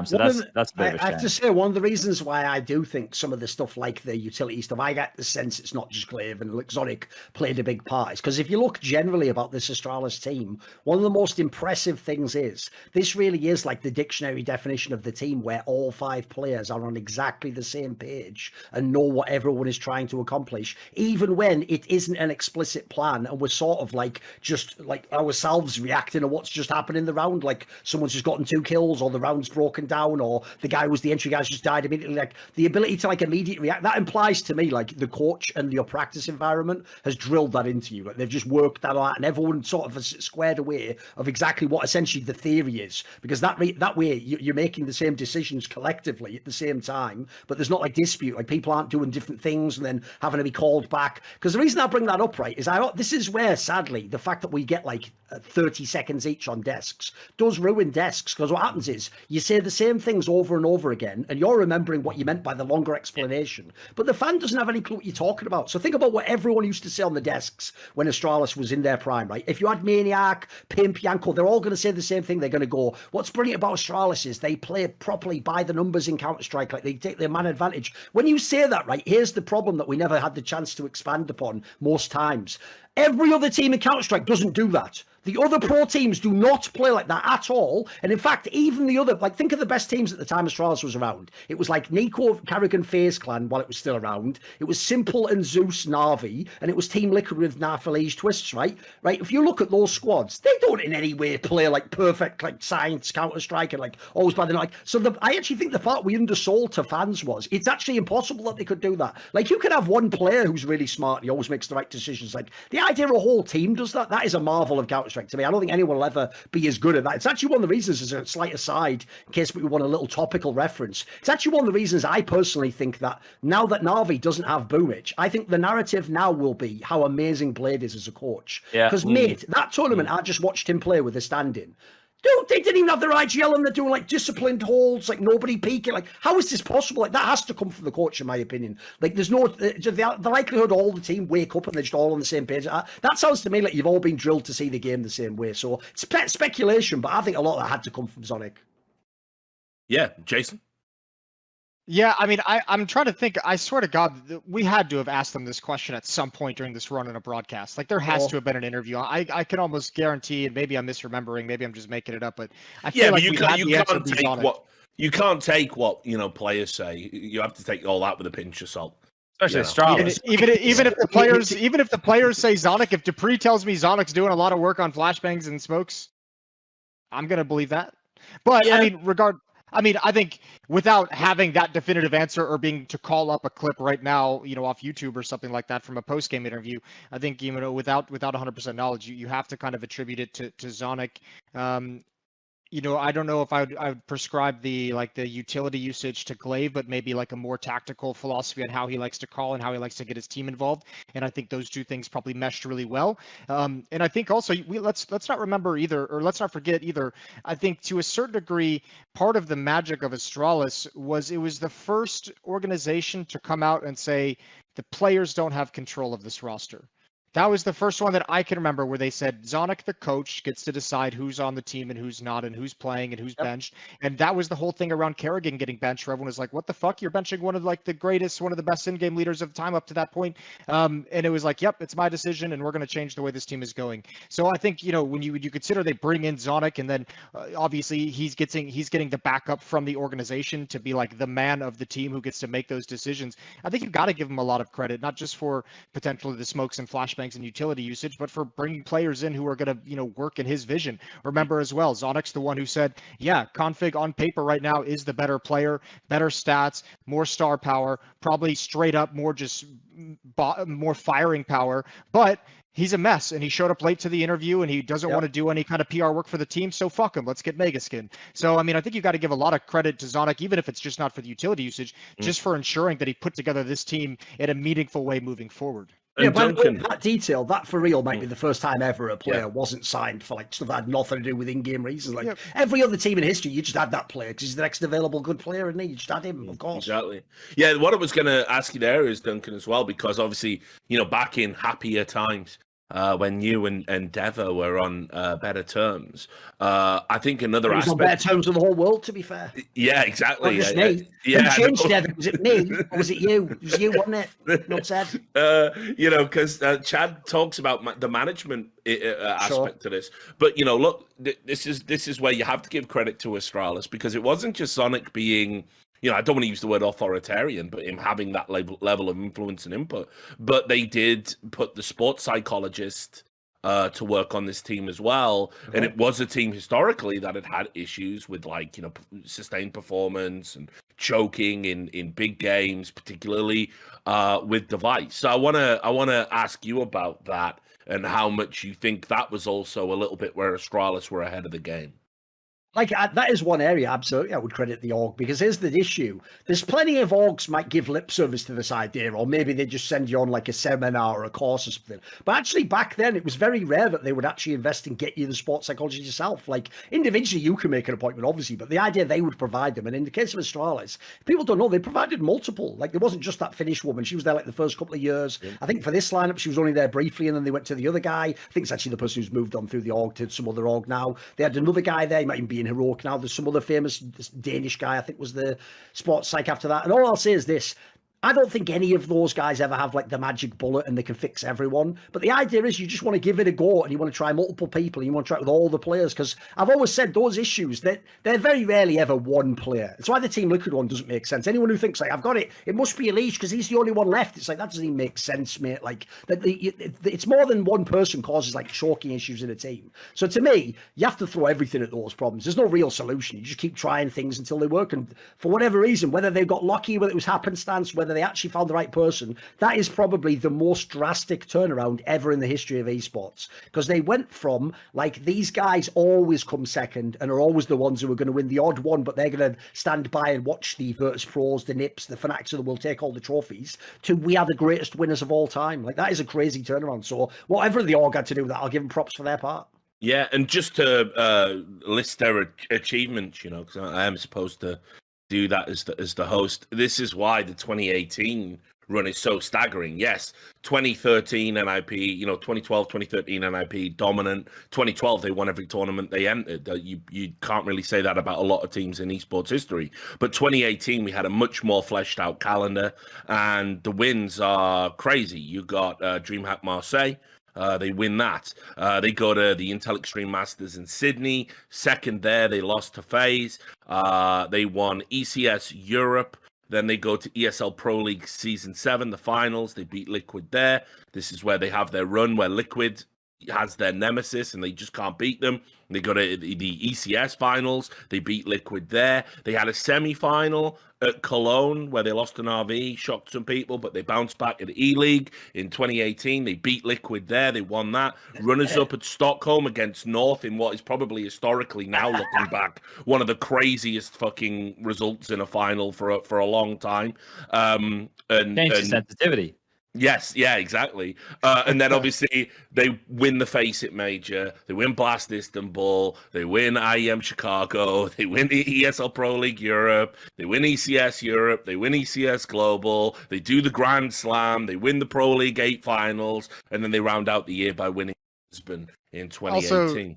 So that's a bit of a shame. I have to say, one of the reasons why I do think some of the stuff like the utility stuff, I get the sense it's not just Glaive and Zonic played a big part. Is because if you look generally about this Astralis team, one of the most impressive things is this really is like the dictionary definition of the team, where all 5 players are on exactly the same page and know what everyone is trying to accomplish, even when it isn't an explicit plan and we're sort of like just like ourselves reacting to what's just happened in the round, like someone's just gotten 2 kills or the round's broken broken down, or the guy who was the entry guy's just died immediately. Like the ability to like immediately react, that implies to me like the coach and your practice environment has drilled that into you. Like they've just worked that out, and everyone sort of has squared away of exactly what essentially the theory is, because that way you're making the same decisions collectively at the same time, but there's not like dispute. Like people aren't doing different things and then having to be called back. Because the reason I bring that up, right, is this is where sadly the fact that we get like 30 seconds each on desks does ruin desks, because what happens is you say the same things over and over again and you're remembering what you meant by the longer explanation, but the fan doesn't have any clue what you're talking about. So think about what everyone used to say on the desks when Astralis was in their prime, right? If you had Maniac, Pimp, Yanko, they're all going to say the same thing. They're going to go, what's brilliant about Astralis is they play properly by the numbers in Counter-Strike, like they take their man advantage. When you say that, right, here's the problem that we never had the chance to expand upon most times. Every other team in Counter-Strike doesn't do that. The other pro teams do not play like that at all. And in fact, even the other, like, think of the best teams at the time Astralis was around. It was like Nico, Carrigan, FaZe Clan while it was still around. It was Simple and Zeus, Na'Vi. And it was Team Liquid with Narfalege Twists, right? Right. If you look at those squads, they don't in any way play like perfect, like science Counter-Strike and like always by the night. So I actually think the part we undersold to fans was it's actually impossible that they could do that. Like you could have one player who's really smart and he always makes the right decisions. Like the idea a whole team does that, that is a marvel of Counter-Strike to me. I don't think anyone will ever be as good at that. It's actually one of the reasons, as a slight aside, in case we want a little topical reference, it's actually one of the reasons I personally think that now that Na'Vi doesn't have Boomich, I think the narrative now will be how amazing Blade is as a coach. Because, mate, that tournament, I just watched him play with a stand-in. Dude, they didn't even have their IGL and they're doing like disciplined holds, like nobody peeking. Like, how is this possible? Like, that has to come from the coach, in my opinion. Like, there's no, the likelihood all the team wake up and they're just all on the same page. That sounds to me like you've all been drilled to see the game the same way. So it's speculation, but I think a lot of that had to come from Zonic. Yeah, Jason? Yeah, I mean, I'm trying to think. I swear to God, we had to have asked them this question at some point during this run in a broadcast. Like, there has to have been an interview. I can almost guarantee, and maybe I'm misremembering, maybe I'm just making it up, but I feel like you can't take what players say. You have to take all that with a pinch of salt. Especially Astralis. Even if the players say Zonic, if Dupree tells me Zonic's doing a lot of work on flashbangs and smokes, I'm gonna believe that. But yeah. I think without having that definitive answer or being to call up a clip right now, off YouTube or something like that from a post-game interview, I think, without 100% knowledge, you have to kind of attribute it to Zonic. I don't know if I would prescribe the utility usage to Glaive, but maybe like a more tactical philosophy on how he likes to call and how he likes to get his team involved. And I think those two things probably meshed really well. And I think also let's not forget either. I think to a certain degree, part of the magic of Astralis was it was the first organization to come out and say the players don't have control of this roster. That was the first one that I can remember where they said Zonic, the coach, gets to decide who's on the team and who's not and who's playing and who's benched. And that was the whole thing around Kerrigan getting benched, where everyone was like, what the fuck? You're benching one of one of the best in-game leaders of the time up to that point. And it was like, yep, it's my decision and we're going to change the way this team is going. So I think, when you consider they bring in Zonic and then obviously he's getting the backup from the organization to be like the man of the team who gets to make those decisions. I think you've got to give him a lot of credit, not just for potentially the smokes and flashbangs and utility usage, but for bringing players in who are going to, work in his vision. Remember as well, Zonic's the one who said, yeah, Config on paper right now is the better player, better stats, more star power, probably straight up more firing power, but he's a mess and he showed up late to the interview and he doesn't want to do any kind of PR work for the team. So fuck him. Let's get Megaskin. So, I think you got to give a lot of credit to Zonic, even if it's just not for the utility usage, just for ensuring that he put together this team in a meaningful way moving forward. Yeah, but that detail, that for real might be the first time ever a player wasn't signed for stuff that had nothing to do with in-game reasons. Every other team in history, you just had that player because he's the next available good player, and you just had him, of course. Exactly. Yeah, what I was going to ask you there is, Duncan, as well, because obviously, back in happier times, when you and Devo were on better terms, I think another aspect. On better terms with the whole world, to be fair. Yeah, exactly. Not just me. Yeah. Who changed Devo? Was it me or was it you? It was you, wasn't it? Not said. Because Chad talks about the management aspect to this, but look, this is where you have to give credit to Astralis, because it wasn't just Sonic being. I don't want to use the word authoritarian, but him having that level of influence and input. But they did put the sports psychologist to work on this team as well. And it was a team historically that had issues with, like, sustained performance and choking in big games, particularly with Device. So I wanna ask you about that and how much you think that was also a little bit where Astralis were ahead of the game. Like, that is one area, absolutely, I would credit the org, because here's the issue. There's plenty of orgs might give lip service to this idea, or maybe they just send you on like a seminar or a course or something. But actually, back then, it was very rare that they would actually invest and get you the sports psychology yourself. Like, individually, you can make an appointment, obviously, but the idea they would provide them. And in the case of Astralis, people don't know, they provided multiple. Like, there wasn't just that Finnish woman. She was there like the first couple of years. I think for this lineup, she was only there briefly, and then they went to the other guy. I think it's actually the person who's moved on through the org to some other org now. They had another guy there, he might even be in Heroic now. There's some other famous Danish guy, I think was the sports psych after that. And all I'll say is this: I don't think any of those guys ever have like the magic bullet and they can fix everyone. But the idea is you just want to give it a go and you want to try multiple people and you want to try it with all the players. Because I've always said those issues, that they're very rarely ever one player. It's why the Team Liquid one doesn't make sense. Anyone who thinks like, I've got it, it must be Elise because he's the only one left. It's like, that doesn't even make sense, mate. Like, it's more than one person causes like choking issues in a team. So to me, you have to throw everything at those problems. There's no real solution. You just keep trying things until they work. And for whatever reason, whether they got lucky, whether it was happenstance, whether they actually found the right person, that is probably the most drastic turnaround ever in the history of esports, because they went from like, these guys always come second and are always the ones who are going to win the odd one, but they're going to stand by and watch the Virtus Pros, the NiPs, the Fanatics of the world take all the trophies, to we are the greatest winners of all time. Like, that is a crazy turnaround. So whatever the org had to do with that, I'll give them props for their part. Yeah, and just to list their achievements, because I am supposed to do that as the host. This is why the 2018 run is so staggering. Yes, 2013 NiP, 2012, 2013 NiP dominant. 2012 they won every tournament they entered. You can't really say that about a lot of teams in esports history. But 2018 we had a much more fleshed out calendar, and the wins are crazy. You got DreamHack Marseille. They win that. They go to the Intel Extreme Masters in Sydney. Second there, they lost to FaZe. They won ECS Europe. Then they go to ESL Pro League Season 7, the finals. They beat Liquid there. This is where they have their run, where Liquid has their nemesis and they just can't beat them. They go to the ECS finals. They beat Liquid there. They had a semi-final at Cologne where they lost an RV, shocked some people, but they bounced back at E-League in 2018. They beat Liquid there. They won that. Runners-up at Stockholm against North in what is probably historically, now looking back, one of the craziest fucking results in a final for a long time. Change the sensitivity. Yes, yeah, exactly. And then obviously they win the Face It Major, they win Blast Istanbul, they win IEM Chicago, they win the ESL Pro League Europe, they win ECS Europe, they win ECS Global, they do the Grand Slam, they win the Pro League 8 finals, and then they round out the year by winning Lisbon in 2018. Also,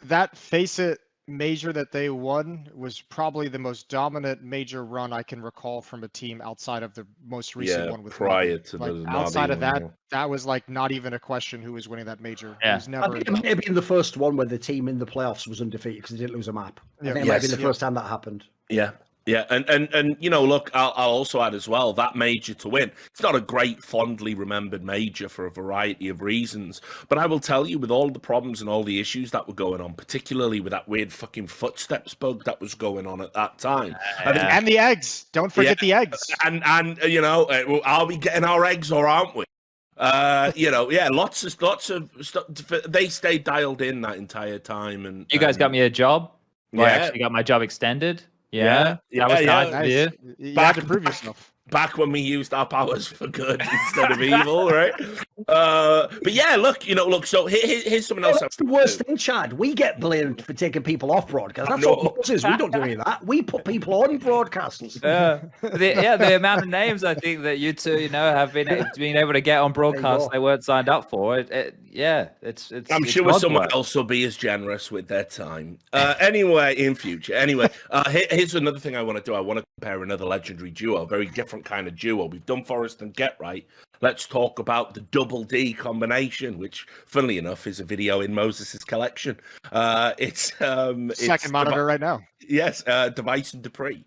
that Face It major that they won was probably the most dominant major run I can recall from a team outside of the most recent one with prior Navi. to like, the outside Navi of that, one. That was like not even a question who was winning that major. Yeah. It was I never. think it might have been the first one where the team in the playoffs was undefeated because they didn't lose a map. I think it might have been the first time that happened. Yeah. Yeah, and look, I'll also add as well, that major to win, it's not a great, fondly remembered major for a variety of reasons, but I will tell you, with all the problems and all the issues that were going on, particularly with that weird fucking footsteps bug that was going on at that time. And the eggs. Don't forget the eggs. And are we getting our eggs or aren't we? Lots of stuff. They stayed dialed in that entire time. And you guys got me a job. Well, I Yeah. actually got my job extended. Yeah. That was nice. Nice. Yeah. You had to prove yourself. Back when we used our powers for good instead of evil, right? But yeah, look. So here's something else. That's the worst thing, Chad. We get blamed for taking people off broadcast. That's what Moses. We don't do any of that. We put people on broadcasts. The amount of names I think that you two, have been able to get on broadcasts they weren't signed up for. It's. I'm sure someone else will be as generous with their time. In future. Here's another thing I want to do. I want to compare another legendary duo, very different kind of duo. We've done Forest and Get Right. Let's talk about the double D combination, which, funnily enough, is a video in Moses's collection. It's Second monitor right now. Yes, Device and Dupree.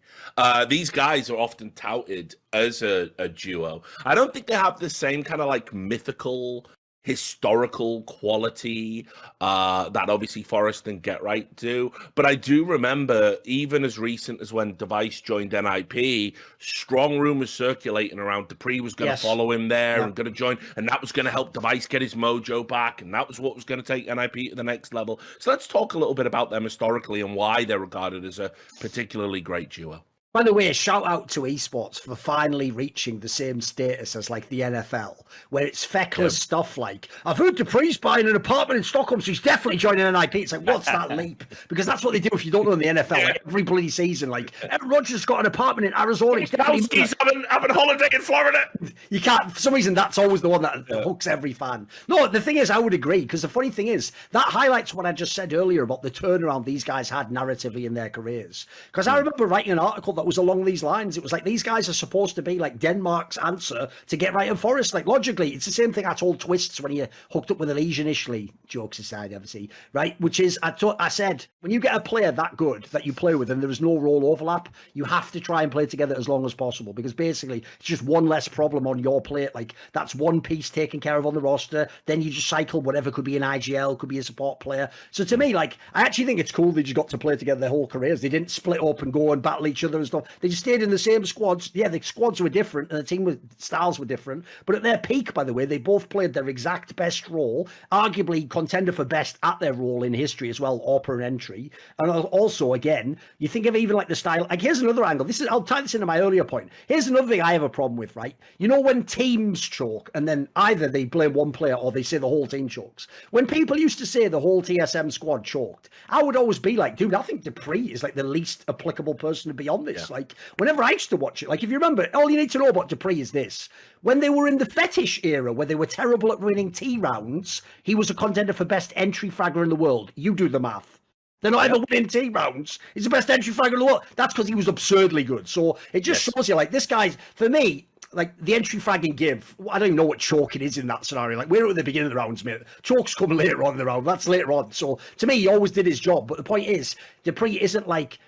These guys are often touted as a duo. I don't think they have the same kind of like mythical historical quality that obviously Forrest and Get Right do. But I do remember, even as recent as when Device joined NiP, strong rumors circulating around Dupree was going to follow him there and going to join, and that was going to help Device get his mojo back, and that was what was going to take NiP to the next level. So let's talk a little bit about them historically and why they're regarded as a particularly great duo. By the way, shout out to esports for finally reaching the same status as like the NFL, where it's feckless stuff like, I've heard Dupree's buying an apartment in Stockholm, so he's definitely joining NiP. It's like, what's that leap? Because that's what they do if you don't know in the NFL. Like, every bloody season, like, Aaron Rodgers got an apartment in Arizona. He's having a holiday in Florida. You can't, for some reason, that's always the one that hooks every fan. No, the thing is, I would agree, because the funny thing is, that highlights what I just said earlier about the turnaround these guys had narratively in their careers. Because I remember writing an article that was along these lines. It was like, these guys are supposed to be like Denmark's answer to Get Right and Forrest. Like, logically, it's the same thing I told Twists when he hooked up with Elysian initially, jokes aside, obviously, right? Which is, I said, when you get a player that good that you play with and there is no role overlap, you have to try and play together as long as possible, because basically it's just one less problem on your plate. Like, that's one piece taken care of on the roster. Then you just cycle whatever, could be an IGL, could be a support player. So to me, like, I actually think it's cool they just got to play together their whole careers. They didn't split up and go and battle each other and stuff. They just stayed in the same squads. Yeah, the squads were different and the team styles were different, but at their peak, by the way, they both played their exact best role, arguably contender for best at their role in history as well, AWPer and Entry. And also, again, you think of even like the style, like, here's another angle. I'll tie this into my earlier point. Here's another thing I have a problem with, right? You know, when teams choke and then either they blame one player or they say the whole team chokes. When people used to say the whole TSM squad choked, I would always be like, dude, I think Dupree is like the least applicable person to be on this. Like, whenever I used to watch it, like, if you remember, all you need to know about Dupree is this: when they were in the fetish era, where they were terrible at winning T rounds, he was a contender for best entry fragger in the world. You do the math. They're not ever winning T rounds. He's the best entry fragger in the world. That's because he was absurdly good. So it just shows you, like, this guy's, for me, like, the entry fragging give, I don't even know what choking is in that scenario. Like, we're at the beginning of the rounds, mate. Choke's coming later on in the round. That's later on. So to me, he always did his job. But the point is, Dupree isn't like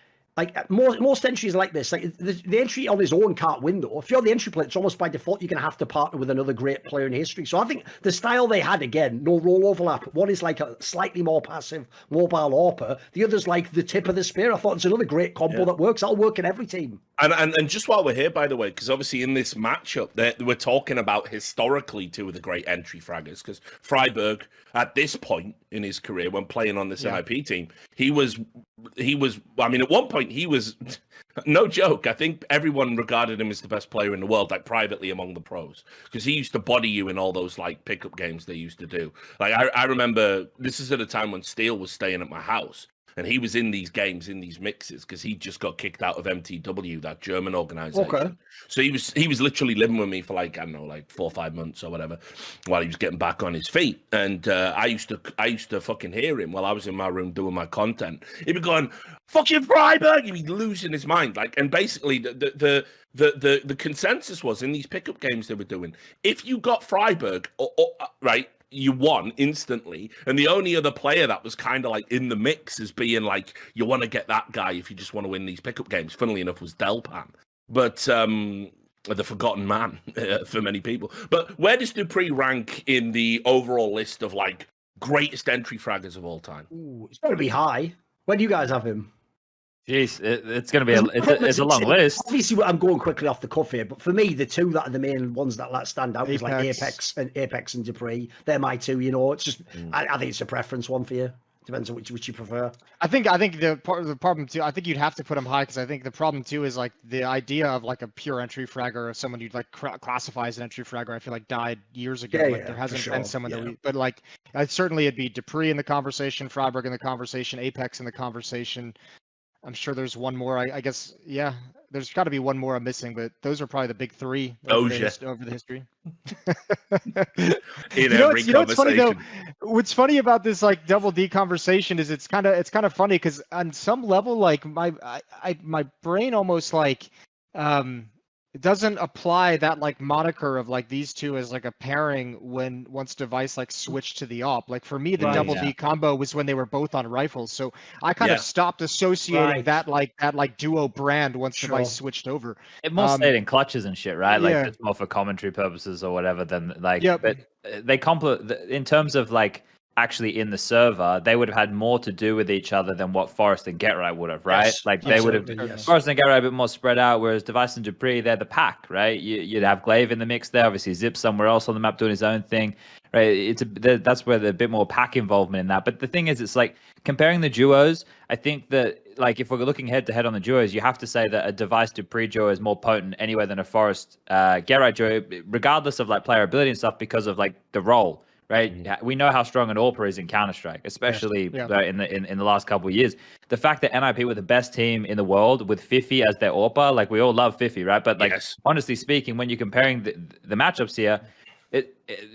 most entries like this. Like, the entry on his own can't win, though. If you're the entry player, it's almost by default you're going to have to partner with another great player in history. So I think the style they had, again, no role overlap. One is like a slightly more passive mobile AWPer. The other's like the tip of the spear. I thought it's another great combo that works. That'll work in every team. And just while we're here, by the way, because obviously in this matchup, we're talking about historically two of the great entry fraggers, because Freiberg, at this point in his career, when playing on this NiP team, he was, I mean, at one point he was, no joke, I think everyone regarded him as the best player in the world, like, privately among the pros, because he used to body you in all those, like, pickup games they used to do. Like, I remember, this is at a time when Steele was staying at my house, and he was in these games, in these mixes, because he just got kicked out of MTW, that German organization. Okay. So he was literally living with me for, like, I don't know, like 4 or 5 months or whatever, while he was getting back on his feet. And I used to fucking hear him while I was in my room doing my content. He'd be going, "Fucking Freiberg!" He'd be losing his mind. Like, and basically the consensus was, in these pickup games they were doing, if you got Freiberg, right, you won instantly, and the only other player that was kind of like in the mix as being like, you want to get that guy if you just want to win these pickup games, funnily enough, was Delpan, but the forgotten man for many people. But where does Dupree rank in the overall list of, like, greatest entry fraggers of all time? Ooh, it's got to be high. Where do you guys have him? Jeez, it's going to be it's a long list. Obviously, I'm going quickly off the cuff here, but for me, the two that are the main ones that stand out is like Apex and Dupree. They're my two. You know, it's just I think it's a preference one for you. Depends on which you prefer. I think the problem too. I think you'd have to put him high, because I think the problem too is, like, the idea of, like, a pure entry fragger or someone you'd like classify as an entry fragger, I feel like died years ago. Like, there hasn't been someone that but like, certainly it'd be Dupree in the conversation, Freiberg in the conversation, Apex in the conversation. I'm sure there's one more. I guess, yeah, there's got to be one more I'm missing, but those are probably the big three over the history. In every conversation. What's funny though? What's funny about this, like, double D conversation is it's kind of funny, because on some level, like, my brain almost, like, it doesn't apply that like moniker of like these two as like a pairing when once Device like switched to the op. Like for me, the Right. double D combo was when they were both on rifles. So I kind Yeah. of stopped associating Right. that like duo brand once Sure. Device switched over. It more stayed in clutches and shit, right? Like yeah. just more for commentary purposes or whatever than like. Yep. But they in terms of like actually in the server, they would have had more to do with each other than what Forrest and GetRight would have, right? Yes, Like they would have absolutely, yes. Forrest and GetRight a bit more spread out, whereas Device and Dupree, they're the pack, right? You'd have Glaive in the mix there, obviously Zip somewhere else on the map doing his own thing, right? That's where there's a bit more pack involvement in that. But the thing is, it's like comparing the duos. I think that like if we're looking head to head on the duos, you have to say that a Device Dupree duo is more potent anyway than a Forrest GetRight duo, regardless of like player ability and stuff, because of like the role. Right, we know how strong an AWPer is in Counter-Strike, especially in the last couple of years. The fact that NiP were the best team in the world with Fifi as their AWPer, like we all love Fifi, right? But like honestly speaking, when you're comparing the matchups here,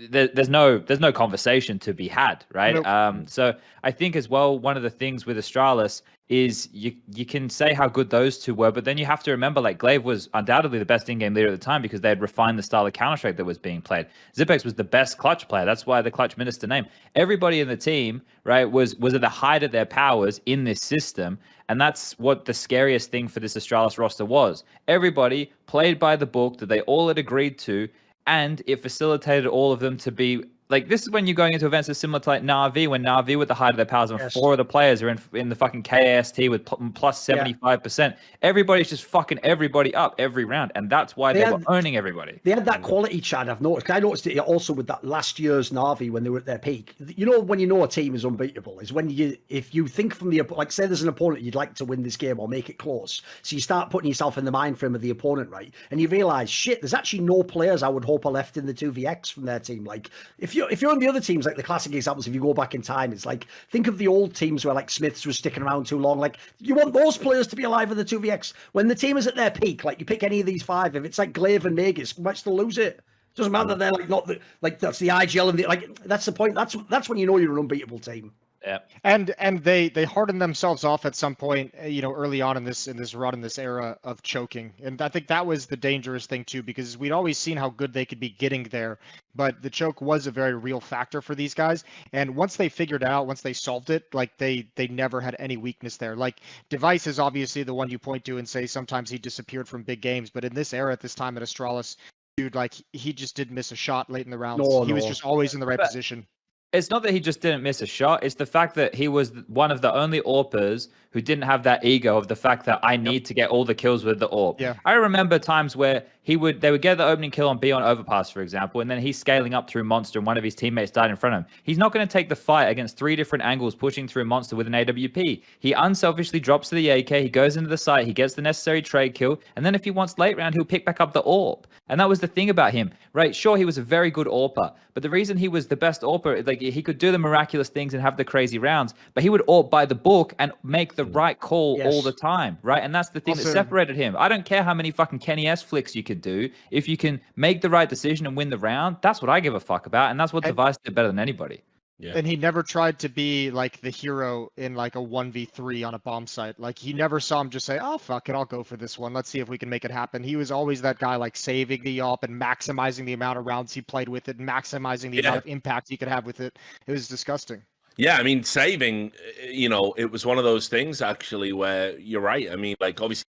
there's no conversation to be had, right? Nope. So I think as well, one of the things with Astralis is you can say how good those two were, but then you have to remember like Glaive was undoubtedly the best in-game leader at the time because they had refined the style of Counter-Strike that was being played. Zipex was the best clutch player. That's why the clutch minister name. Everybody in the team, right, was at the height of their powers in this system, and that's what the scariest thing for this Astralis roster was. Everybody played by the book that they all had agreed to, and it facilitated all of them to be like, this is when you're going into events that's similar to like Na'Vi, when Na'Vi with the height of their powers and four of the players are in the fucking KAST with plus 75%. Everybody's just fucking everybody up every round, and that's why they were owning everybody. They had that quality, Chad, I've noticed. I noticed it also with that last year's Na'Vi when they were at their peak. You know, when you know a team is unbeatable, is when if you think from like, say there's an opponent you'd like to win this game or make it close. So you start putting yourself in the mind frame of the opponent, right? And you realize, shit, there's actually no players I would hope are left in the 2vX from their team. Like, if you're on the other teams, like the classic examples, if you go back in time, it's like, think of the old teams where like Smiths was sticking around too long. Like, you want those players to be alive in the 2vX. When the team is at their peak, like you pick any of these five, if it's like Glaive and Magus, you might still lose it. Doesn't matter that they're like not the, like that's the IGL and the, like that's the point. That's when you know you're an unbeatable team. Yeah, and they hardened themselves off at some point, you know, early on in this run, in this era of choking, and I think that was the dangerous thing too, because we'd always seen how good they could be getting there, but the choke was a very real factor for these guys. And once they figured it out, once they solved it, like they never had any weakness there. Like Device is obviously the one you point to and say sometimes he disappeared from big games, but in this era, at this time at Astralis, dude, like he just didn't miss a shot late in the rounds. He was just always in the right position. It's not that he just didn't miss a shot. It's the fact that he was one of the only AWPers who didn't have that ego of the fact that I need to get all the kills with the AWP. Yeah. I remember times where they would get the opening kill on B on Overpass, for example, and then he's scaling up through Monster and one of his teammates died in front of him. He's not going to take the fight against 3 different angles pushing through Monster with an AWP. He unselfishly drops to the AK, he goes into the site, he gets the necessary trade kill, and then if he wants late round, he'll pick back up the AWP. And that was the thing about him, right? Sure, he was a very good AWPer, but the reason he was the best AWPer, like he could do the miraculous things and have the crazy rounds, but he would AWP by the book and make the right call all the time, right? And that's the thing that separated him. I don't care how many fucking Kenny S flicks you could do. If you can make the right decision and win the round, that's what I give a fuck about, and that's what Device did better than anybody. Yeah. And he never tried to be like the hero in like a 1v3 on a bomb site. Like he never saw him just say, oh, fuck it, I'll go for this one. Let's see if we can make it happen. He was always that guy like saving the AWP and maximizing the amount of rounds he played with it, and maximizing the amount of impact he could have with it. It was disgusting. Yeah, I mean, saving, you know, it was one of those things actually where you're right. I mean, like obviously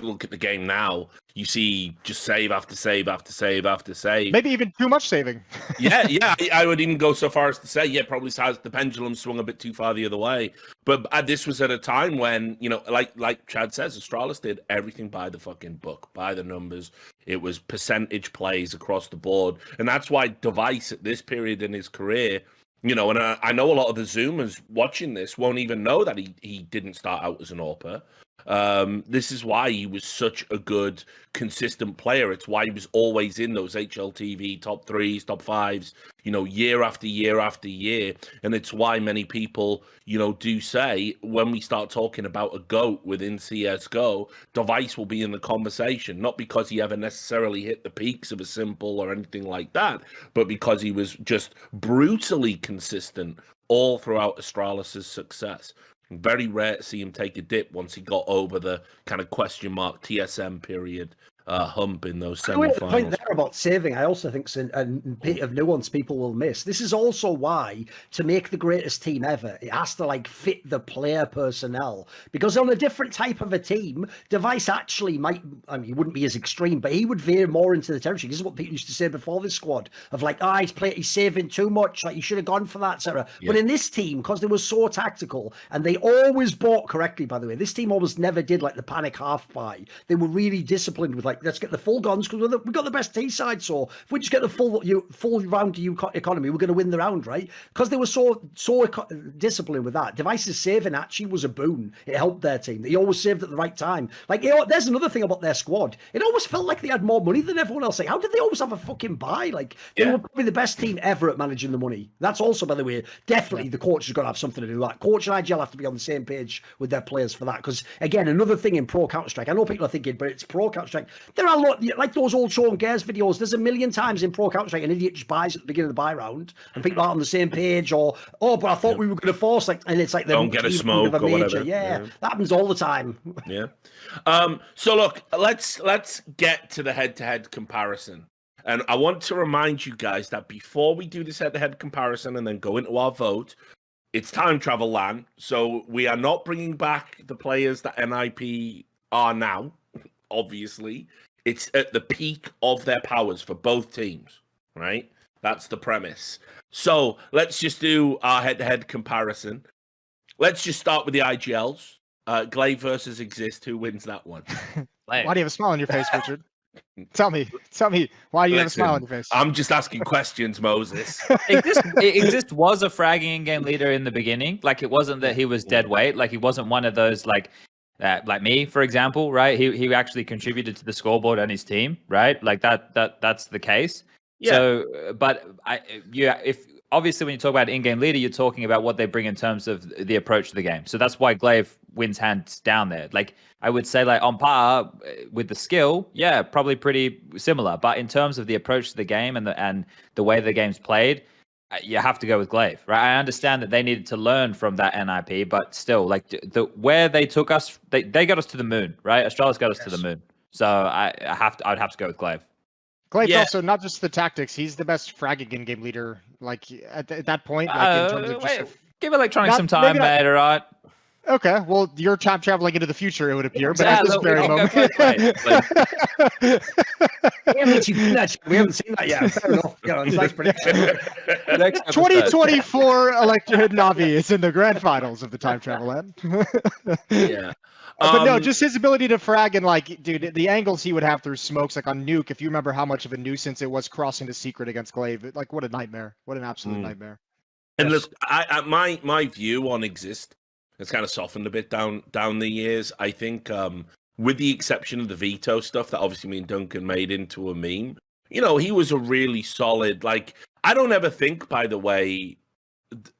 look at the game now, you see just save after save after save after save. Maybe even too much saving. yeah, I would even go so far as to say, probably the pendulum swung a bit too far the other way. But this was at a time when, you know, like Chad says, Astralis did everything by the fucking book, by the numbers. It was percentage plays across the board. And that's why Device at this period in his career, you know, and I know a lot of the Zoomers watching this won't even know that he didn't start out as an AWPer. This is why he was such a good, consistent player. It's why he was always in those HLTV top 3s, top 5s, you know, year after year after year. And it's why many people, you know, do say when we start talking about a GOAT within CSGO, Device will be in the conversation, not because he ever necessarily hit the peaks of a Simple or anything like that, but because he was just brutally consistent all throughout Astralis' success. Very rare to see him take a dip once he got over the kind of question mark TSM period hump in those The point semi-finals. there about saving, I also think, a bit of nuance people will miss. This is also why, to make the greatest team ever, it has to like fit the player personnel. Because on a different type of a team, Device actually might, I mean, he wouldn't be as extreme, but he would veer more into the territory. This is what people used to say before this squad of like, he's saving too much, like you should have gone for that, etc. Yeah. But in this team, because they were so tactical and they always bought correctly, by the way, this team almost never did like the panic half buy. They were really disciplined with like, let's get the full guns because we've got the best T side. So if we just get the full round economy, we're going to win the round, right? Because they were so disciplined with that. Device's saving actually was a boon. It helped their team. They always saved at the right time. Like, there's another thing about their squad. It always felt like they had more money than everyone else. Like, how did they always have a fucking buy? Like, they were probably the best team ever at managing the money. That's also, by the way, definitely the coach has got to have something to do with that. Coach and IGL have to be on the same page with their players for that. Because again, another thing in pro Counter-Strike, I know people are thinking, but it's pro Counter-Strike. There are a lot, like those old Sean Gares videos. There's a million times in pro Counter-Strike an idiot just buys at the beginning of the buy round, and people aren't on the same page, or but I thought we were going to force, like, and it's like don't get a smoke or whatever. Yeah, that happens all the time. Yeah. So look, let's get to the head-to-head comparison. And I want to remind you guys that before we do this head-to-head comparison and then go into our vote, it's time travel LAN. So we are not bringing back the players that NiP are now, obviously. It's at the peak of their powers for both teams, right? That's the premise. So let's just do our head-to-head comparison. Let's just start with the IGLs. Glaive versus Exist. Who wins that one? Why do you have a smile on your face, Richard? Tell me, why do you have a smile on your face? I'm just asking questions, Moses. Exist was a fragging in-game leader in the beginning. Like, it wasn't that he was dead weight. Like, he wasn't one of those like me, for example, right? He actually contributed to the scoreboard and his team, right? Like that's the case. Yeah. So, but if obviously when you talk about in-game leader, you're talking about what they bring in terms of the approach to the game. So that's why Glaive wins hands down there. Like, I would say, like, on par with the skill, yeah, probably pretty similar. But in terms of the approach to the game and the way the game's played, you have to go with Glaive, right? I understand that they needed to learn from that NiP, but still, like, where they took us, they got us to the moon, right? Astralis got us to the moon. So I'd have to go with Glaive. Glaive's also not just the tactics; he's the best fragging in-game leader. Like at that point, like in terms of just give Electronic some time, mate. All right. Okay, well, you're time traveling into the future, it would appear, but at this very moment. We haven't seen that yet. Fair enough. Nice prediction. 2024 Navi is in the grand finals of the Time Travel LAN. Yeah. But no, just his ability to frag and, like, dude, the angles he would have through smokes, like on Nuke, if you remember how much of a nuisance it was crossing the secret against Glaive. Like, what a nightmare. What an absolute nightmare. And look, my view on Exist has kind of softened a bit down the years. I think, with the exception of the veto stuff that obviously me and Duncan made into a meme, you know, he was a really solid, like, I don't ever think, by the way,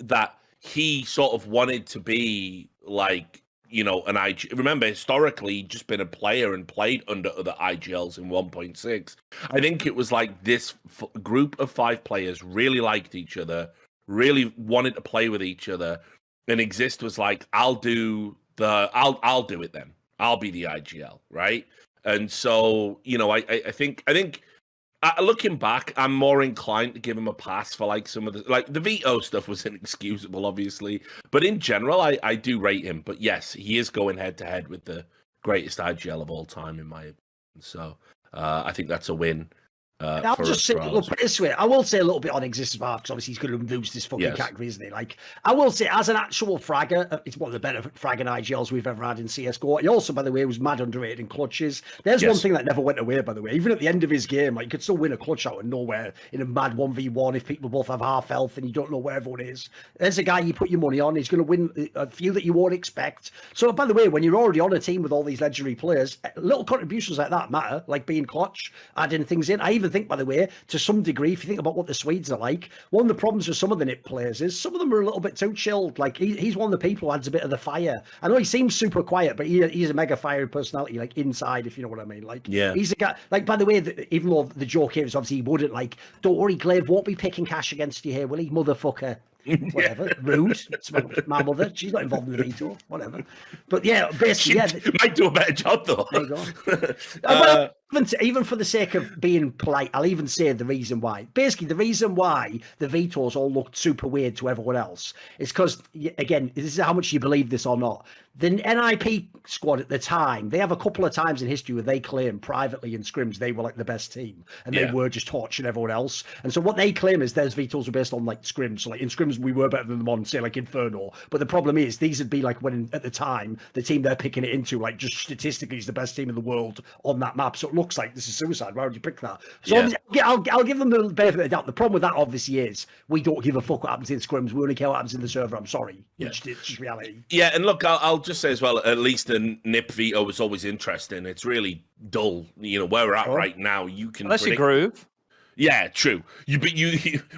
that he sort of wanted to be like, you know, an IG. Remember, historically, he'd just been a player and played under other IGLs in 1.6. I think it was like this group of 5 players really liked each other, really wanted to play with each other, and Exist was like, I'll do it then. I'll be the IGL, right? And so, you know, I think looking back, I'm more inclined to give him a pass for like some of the veto stuff was inexcusable, obviously, but in general, I do rate him. But yes, he is going head to head with the greatest IGL of all time, in my opinion. So I think that's a win. I'll just say, look, this way, I will say a little bit on Exist Bar, because obviously he's going to lose this fucking category, isn't he? Like, I will say, as an actual fragger, it's one of the better fragging IGLs we've ever had in CSGO. He also, by the way, was mad underrated in clutches. There's one thing that never went away, by the way. Even at the end of his game, like, you could still win a clutch out of nowhere in a mad 1v1 if people both have half health and you don't know where everyone is. There's a guy you put your money on. He's going to win a few that you won't expect. So, by the way, when you're already on a team with all these legendary players, little contributions like that matter, like being clutch, adding things in. I even think, by the way, to some degree, if you think about what the Swedes are like, one of the problems with some of the NiP players is some of them are a little bit too chilled. Like, he's one of the people who adds a bit of the fire. I know he seems super quiet, but he's a mega fiery personality, like, inside, if you know what I mean. Like, he's a guy, like, by the way, even though the joke here is obviously he wouldn't, like, don't worry, Glaive won't be picking cash against you here, will he, motherfucker? Whatever. Rude. It's my mother. She's not involved in the veto. Whatever. But yeah, basically, She might do a better job though. There you go. Well, even for the sake of being polite, I'll even say the reason why. Basically, the reason why the vetoes all looked super weird to everyone else is because, again, this is how much you believe this or not. The NiP squad at the time, they have a couple of times in history where they claim privately in scrims they were like the best team and they were just torching everyone else. And so what they claim is their vetoes were based on like scrims. So like in scrims we were better than them on, say, like Inferno. But the problem is these would be like when at the time the team they're picking it into like just statistically is the best team in the world on that map. So it looks like this is suicide. Why would you pick that? So I'll give them the benefit of the doubt. The problem with that obviously is we don't give a fuck what happens in scrims. We only care what happens in the server. I'm sorry. It's just reality. Yeah, and look, I'll just say as well, at least the NiP veto was always interesting. It's really dull. You know, where we're at right now, you can unless you groove. Yeah, true. You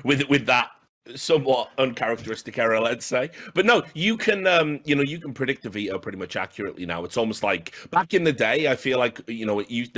with that somewhat uncharacteristic error, let's say. But no, you can you can predict the veto pretty much accurately now. It's almost like back in the day, I feel like, there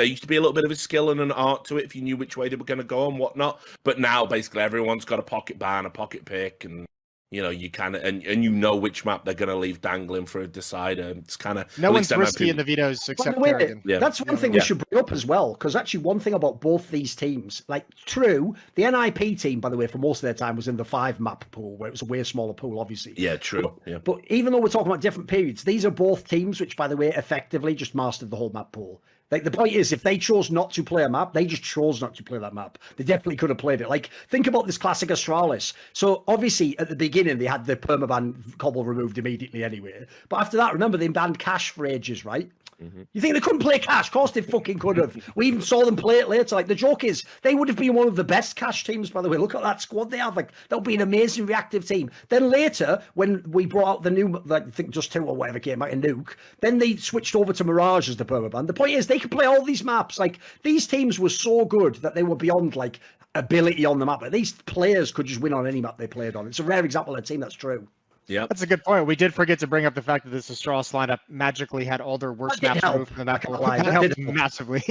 used to be a little bit of a skill and an art to it if you knew which way they were going to go and whatnot. But now basically everyone's got a pocket ban, a pocket pick, and you kind of and you know which map they're going to leave dangling for a decider. It's kind of no one's risky in the vetoes except Kerrigan. That's one thing we should bring up as well, because actually one thing about both these teams, like true, the NiP team, by the way, for most of their time was in the 5 map pool, where it was a way smaller pool, obviously. Yeah, true. But even though we're talking about different periods, these are both teams which, by the way, effectively just mastered the whole map pool. Like the point is, if they chose not to play a map, they just chose not to play that map. They definitely could have played it. Like, think about this classic Astralis. So obviously at the beginning they had the permaban cobble removed immediately anyway. But after that, remember they banned cash for ages, right? You think they couldn't play cash? Of course they fucking could have. We even saw them play it later. Like, the joke is, they would have been one of the best cash teams, by the way. Look at that squad they have. Like, that would be an amazing reactive team. Then later, when we brought out the new, like, I think Just 2 or whatever came out in Nuke, then they switched over to Mirage as the permaban. The point is, they could play all these maps. Like, these teams were so good that they were beyond, like, ability on the map. But these players could just win on any map they played on. It's a rare example of a team that's true. Yeah, that's a good point. We did forget to bring up the fact that this Astralis lineup magically had all their worst maps removed from the map. That helped massively.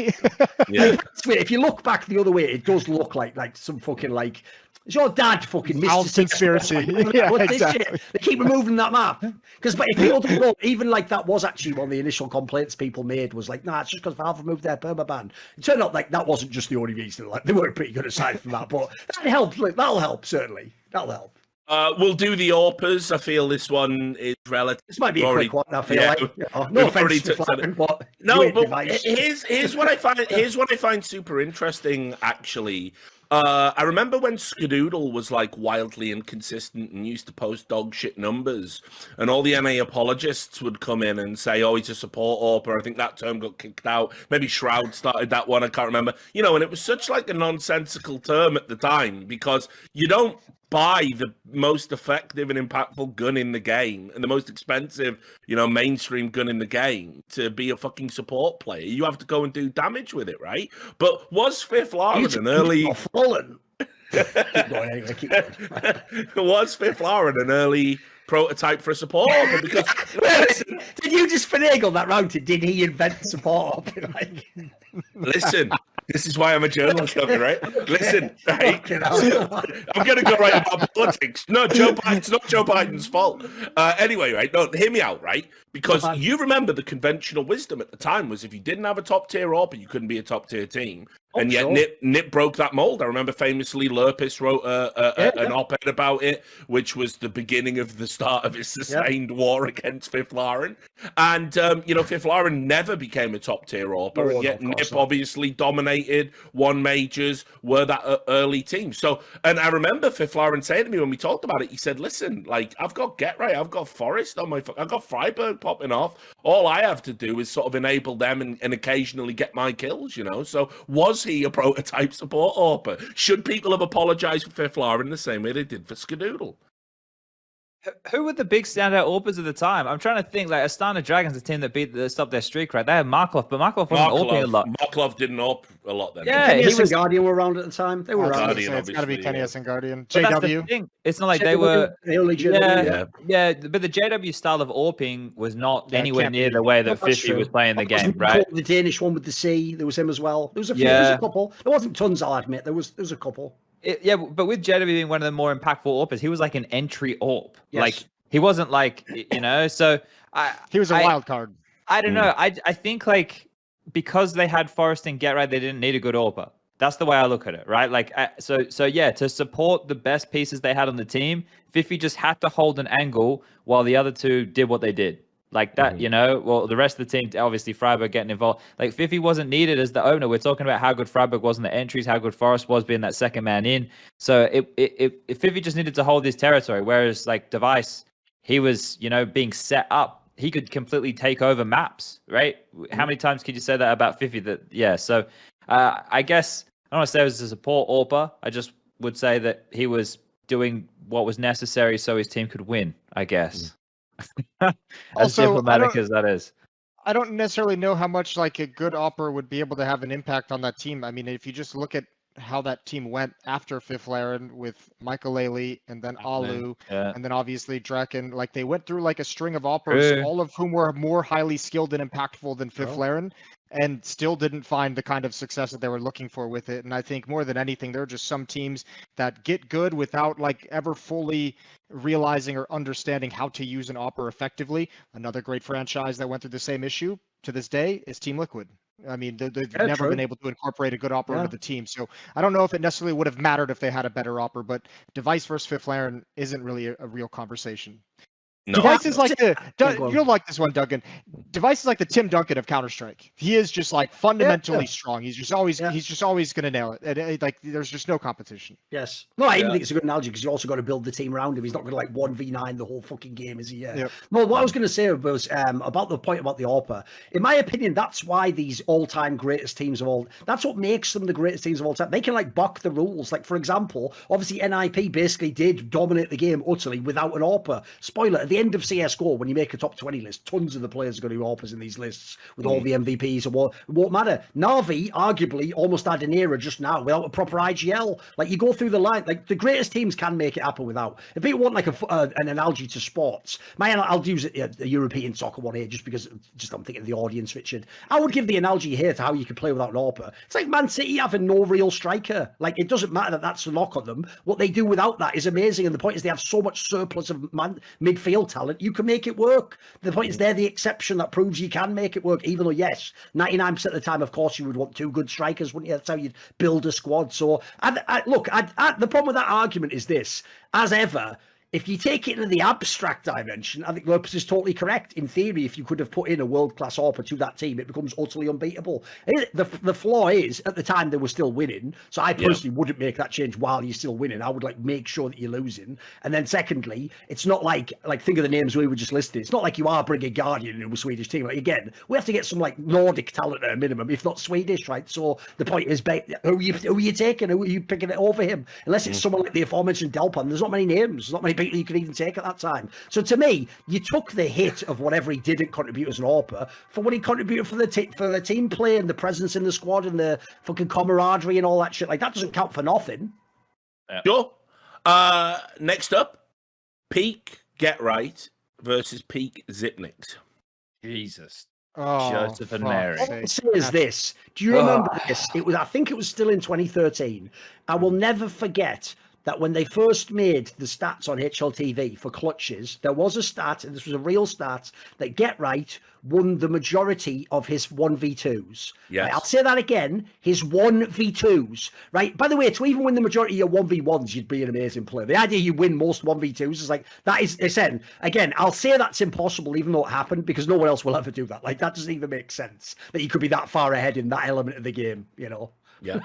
If you look back the other way, it does look like some fucking like it's your dad fucking missed conspiracy. Exactly. They keep removing that map because, but if people don't know, even like that was actually one of the initial complaints people made was like, nah, it's just because Valve removed their permaban. It turned out like that wasn't just the only reason. Like they were pretty good aside from that, but that helps. Like, that'll help certainly. That'll help. We'll do the AWPers. I feel this one is relative. This might be a quick one. I feel like no offense to Flapping, but here's what I find. Here's what I find super interesting. Actually, I remember when Skadoodle was like wildly inconsistent and used to post dog shit numbers, and all the NA apologists would come in and say, "Oh, he's a support AWPer." I think that term got kicked out. Maybe Shroud started that one. I can't remember. And it was such like a nonsensical term at the time because you don't buy the most effective and impactful gun in the game and the most expensive, mainstream gun in the game to be a fucking support player. You have to go and do damage with it, right? But was Fifth Lauren an early fallen? Keep going anyway. Keep going. Was Fifth Lauren an early prototype for a support AWPer? Because did you just finagle that round to did he invent support AWPer? Listen, this is why I'm a journalist, right? Listen, right? I'm going to go right about politics. No, it's not Joe Biden's fault. Anyway, right? No, hear me out, right? Because you remember the conventional wisdom at the time was if you didn't have a top tier AWPer, you couldn't be a top tier team. And yet NiP broke that mold. I remember famously Lurpis wrote an op-ed about it, which was the beginning of the start of his sustained war against Fifth Lauren. And, Fifth Lauren never became a top tier AWPer, and yet NiP obviously dominated, won majors, were that early team. So, and I remember Fifth Lauren saying to me when we talked about it, he said, listen, like, I've got Get Right, I've got Forest on I've got Freiburg popping off. All I have to do is sort of enable them and occasionally get my kills, So was he a prototype support AWPer? Should people have apologized for Fifth Lauren the same way they did for Skadoodle? Who were the big standout AWPers at the time? I'm trying to think. Like Astana Dragons, the team that stopped their streak, right? They had Markov, but Markov wasn't AWPing a lot. Markov didn't AWP a lot then. Yeah, Kenny and Guardian were around at the time. They were around. It's got to be Kenny and Guardian. But JW. It's not like they were. Yeah, but the JW style of AWPing was not anywhere near the way that 50 was playing the game, right? The Danish one with the C, there was him as well. There was a few. There was a couple. There wasn't tons, I'll admit. There was a couple. Yeah, but with Jedi being one of the more impactful AWPers, he was like an entry AWP. Yes. Like he wasn't like so He was a wild card. I don't know. I think like because they had Forrest and Get Right, they didn't need a good AWPer. That's the way I look at it, right? Like so yeah, to support the best pieces they had on the team, Fifi just had to hold an angle while the other two did what they did. Like that, well, the rest of the team, obviously Freiburg getting involved. Like Fifi wasn't needed as the owner. We're talking about how good Freiburg was in the entries, how good Forrest was being that second man in. So if Fifi just needed to hold his territory, whereas like Device, he was, being set up. He could completely take over maps, right? How many times could you say that about Fifi? So I guess I don't want to say it was a support AWPer. I just would say that he was doing what was necessary so his team could win, I guess. As Also, diplomatic as that is. I don't necessarily know how much like a good AWPer would be able to have an impact on that team. I mean, if you just look at how that team went after Fifth Laren with Michael Laley and then Alu and then obviously Draken, like they went through like a string of AWPers, all of whom were more highly skilled and impactful than Fifth Laren, and still didn't find the kind of success that they were looking for with it. And I think more than anything, there are just some teams that get good without like ever fully realizing or understanding how to use an AWPer effectively. Another great franchise that went through the same issue to this day is Team Liquid. I mean, they've never been able to incorporate a good AWPer into the team. So I don't know if it necessarily would have mattered if they had a better AWPer, but Device versus Fifth Laren isn't really a real conversation. No. Device is like you'll like this one, Duncan. Device is like the Tim Duncan of Counter-Strike. He is just like fundamentally strong. He's just always gonna nail it. And, like there's just no competition. Yes. No, I even think it's a good analogy because you also got to build the team around him. He's not going to like 1v9 the whole fucking game, is he? Yep. No, what I was going to say was about the point about the AWPer. In my opinion, that's why these all-time greatest teams of all. That's what makes them the greatest teams of all time. They can like buck the rules. Like for example, obviously NiP basically did dominate the game utterly without an AWPer. Spoiler: at the end of CSGO, when you make a top 20 list, tons of the players are going to be AWPers in these lists with all the MVPs. It won't matter. Na'Vi arguably almost had an era just now without a proper IGL. Like you go through the line, like the greatest teams can make it happen without. If people want like an analogy to sports, I'll use it the European soccer one here just because I'm thinking of the audience, Richard. I would give the analogy here to how you can play without an AWPer. It's like Man City having no real striker. Like it doesn't matter that that's a knock on them. What they do without that is amazing. And the point is they have so much surplus of midfield talent. You can make it work. The point is they're the exception that proves you can make it work, even though, yes, 99% of the time, of course, you would want two good strikers, wouldn't you? That's how you'd build a squad. So, the problem with that argument is this. As ever, if you take it into the abstract dimension, I think Lopez is totally correct. In theory, if you could have put in a world-class AWPer to that team, it becomes utterly unbeatable. The flaw is, at the time, they were still winning. So I personally wouldn't make that change while you're still winning. I would make sure that you're losing. And then secondly, it's not like think of the names we were just listed. It's not like you are bringing Guardian into a Swedish team. Like, again, we have to get some Nordic talent at a minimum, if not Swedish, right? So the point is, who are you taking? Who are you picking it over him? Unless it's someone like the aforementioned Delpan, there's not many names. There's not many people you could even take at that time. So to me, you took the hit of whatever he didn't contribute as an AWPer for what he contributed for the team play and the presence in the squad and the fucking camaraderie and all that shit. Like that doesn't count for nothing. Sure. Next up, Peak Get Right versus Peak Zipnix. Jesus. Oh, Joseph and Mary. What I'll say is this. Do you remember this? I think it was still in 2013. I will never forget that when they first made the stats on HLTV for clutches, there was a stat, and this was a real stat, that Get Right won the majority of his 1v2s. Yes. Right, I'll say that again, his 1v2s. Right. By the way, to even win the majority of your 1v1s, you'd be an amazing player. The idea you win most 1v2s is like, that is, again, I'll say that's impossible, even though it happened, because no one else will ever do that. Like, that doesn't even make sense, that you could be that far ahead in that element of the game, you know? Yeah.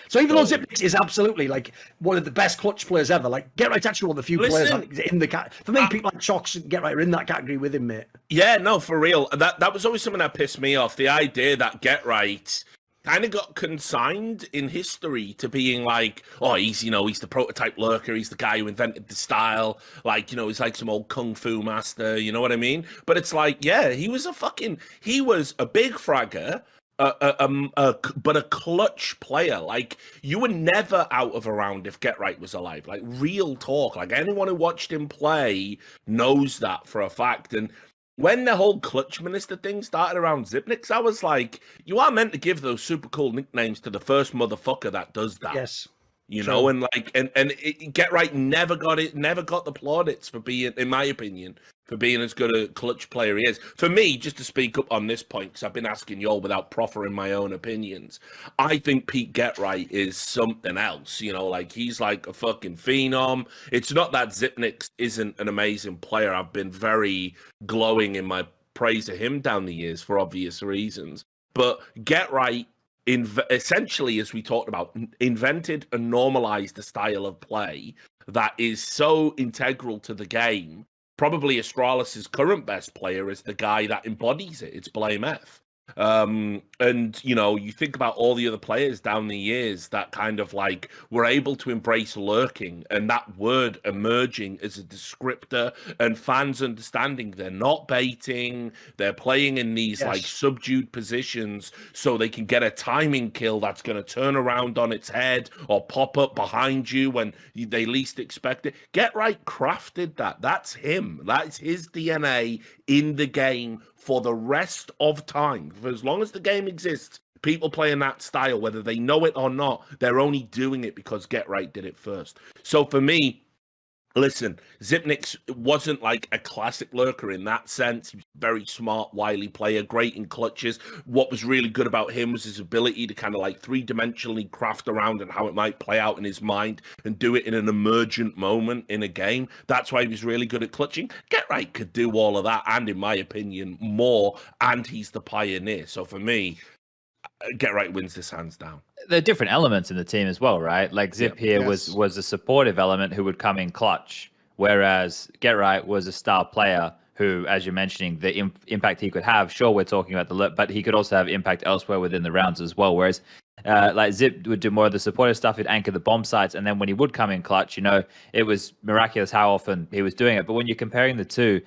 So even though Zipnix is absolutely like one of the best clutch players ever, like Get Right's actually one of the few players in the cat. For me, people like Shocks and Get Right are in that category with him, mate. Yeah, no, for real. That was always something that pissed me off. The idea that Get Right kind of got consigned in history to being like, oh, he's the prototype lurker. He's the guy who invented the style. Like, he's like some old kung fu master. You know what I mean? But it's like, yeah, he was a big fragger. But a clutch player. Like, you were never out of a round if Get Right was alive. Like, real talk. Like, anyone who watched him play knows that for a fact. And when the whole clutch minister thing started around Zipnix, I was like, you are meant to give those super cool nicknames to the first motherfucker that does that. Yes. You know, and like, Get Right never got the plaudits for being, in my opinion, for being as good a clutch player he is. For me, just to speak up on this point, because I've been asking y'all without proffering my own opinions, I think Pete Get Right is something else. You know, like he's like a fucking phenom. It's not that Zipnix isn't an amazing player. I've been very glowing in my praise of him down the years for obvious reasons. But Get Right, essentially, as we talked about, invented and normalized a style of play that is so integral to the game. Probably Astralis' current best player is the guy that embodies it. It's Blame F. And, you know, you think about all the other players down the years that kind of like were able to embrace lurking and that word emerging as a descriptor and fans understanding they're not baiting, they're playing in these like subdued positions so they can get a timing kill that's going to turn around on its head or pop up behind you when they least expect it. Get Right crafted that. That's him. That's his DNA in the game for the rest of time. For as long as the game exists, people playing that style, whether they know it or not, they're only doing it because Get Right did it first. So for me, listen, Zipnix wasn't like a classic lurker in that sense. He was a very smart, wily player, great in clutches. What was really good about him was his ability to kind of like three-dimensionally craft around and how it might play out in his mind and do it in an emergent moment in a game. That's why he was really good at clutching. Get Right could do all of that, and in my opinion, more, and he's the pioneer. So for me, Get Right wins this hands down. There are different elements in the team as well, right? Like Zip here was a supportive element who would come in clutch, whereas Get Right was a star player who, as you're mentioning, the impact he could have. Sure, we're talking about but he could also have impact elsewhere within the rounds as well. Whereas like Zip would do more of the supportive stuff, he'd anchor the bomb sites, and then when he would come in clutch, you know, it was miraculous how often he was doing it. But when you're comparing the two,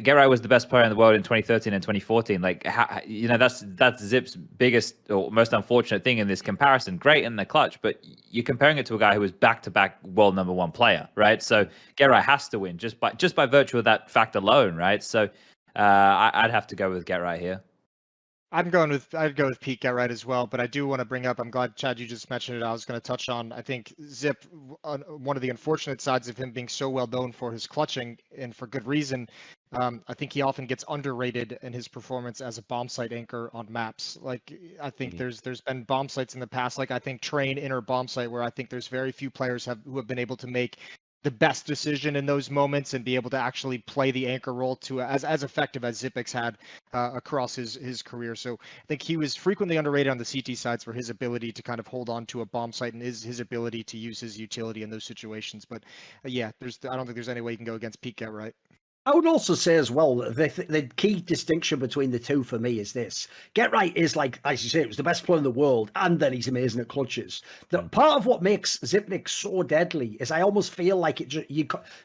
Get Right was the best player in the world in 2013 and 2014. Like, you know, that's Zip's biggest or most unfortunate thing in this comparison. Great in the clutch, but you're comparing it to a guy who was back-to-back world #1 player, right? So Get Right has to win just by virtue of that fact alone, right? So I'd have to go with Get Right here. I'd go with Pete Get Right as well, but I do want to bring up, I'm glad, Chad, you just mentioned it. I was going to touch on, I think Zip, one of the unfortunate sides of him being so well known for his clutching, and for good reason. I think he often gets underrated in his performance as a bomb site anchor on maps. Like, I think there's been bomb sites in the past, like I think Train Inner bomb site, where I think there's very few players who have been able to make the best decision in those moments and be able to actually play the anchor role to as effective as Zipix had across his career. So I think he was frequently underrated on the CT sides for his ability to kind of hold on to a bomb site and his ability to use his utility in those situations. But yeah, I don't think there's any way you can go against Pete Get Right. I would also say as well, the key distinction between the two for me is this. Get Right is, like, as you say, it was the best player in the world, and then he's amazing at clutches. The part of what makes Zipnix so deadly is I almost feel like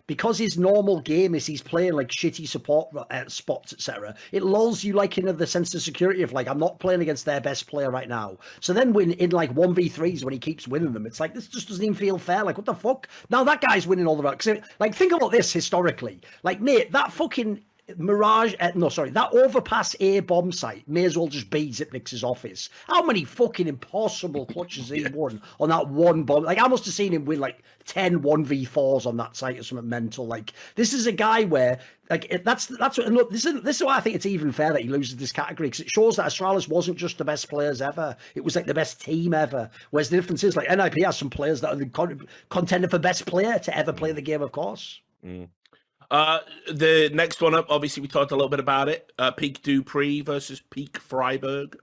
because his normal game is he's playing like shitty support spots, etc. It lulls you like into the sense of security of like, I'm not playing against their best player right now. So then when in like 1v3s when he keeps winning them, it's like, this just doesn't even feel fair. Like, what the fuck? Now that guy's winning all the rounds. Like, think about this historically. Like, mate, that fucking that overpass A bomb site may as well just be Zipnix's office. How many fucking impossible clutches he won on that one bomb? Like, I must have seen him win like 10 1v4s on that site or something mental. Like, this is a guy where, like, this is why I think it's even fair that he loses this category, because it shows that Astralis wasn't just the best players ever. It was like the best team ever. Whereas the difference is, like, NiP has some players that are the contender for best player to ever play the game, of course. The next one up, obviously, we talked a little bit about it. Peak Dupree versus Peak Freiberg.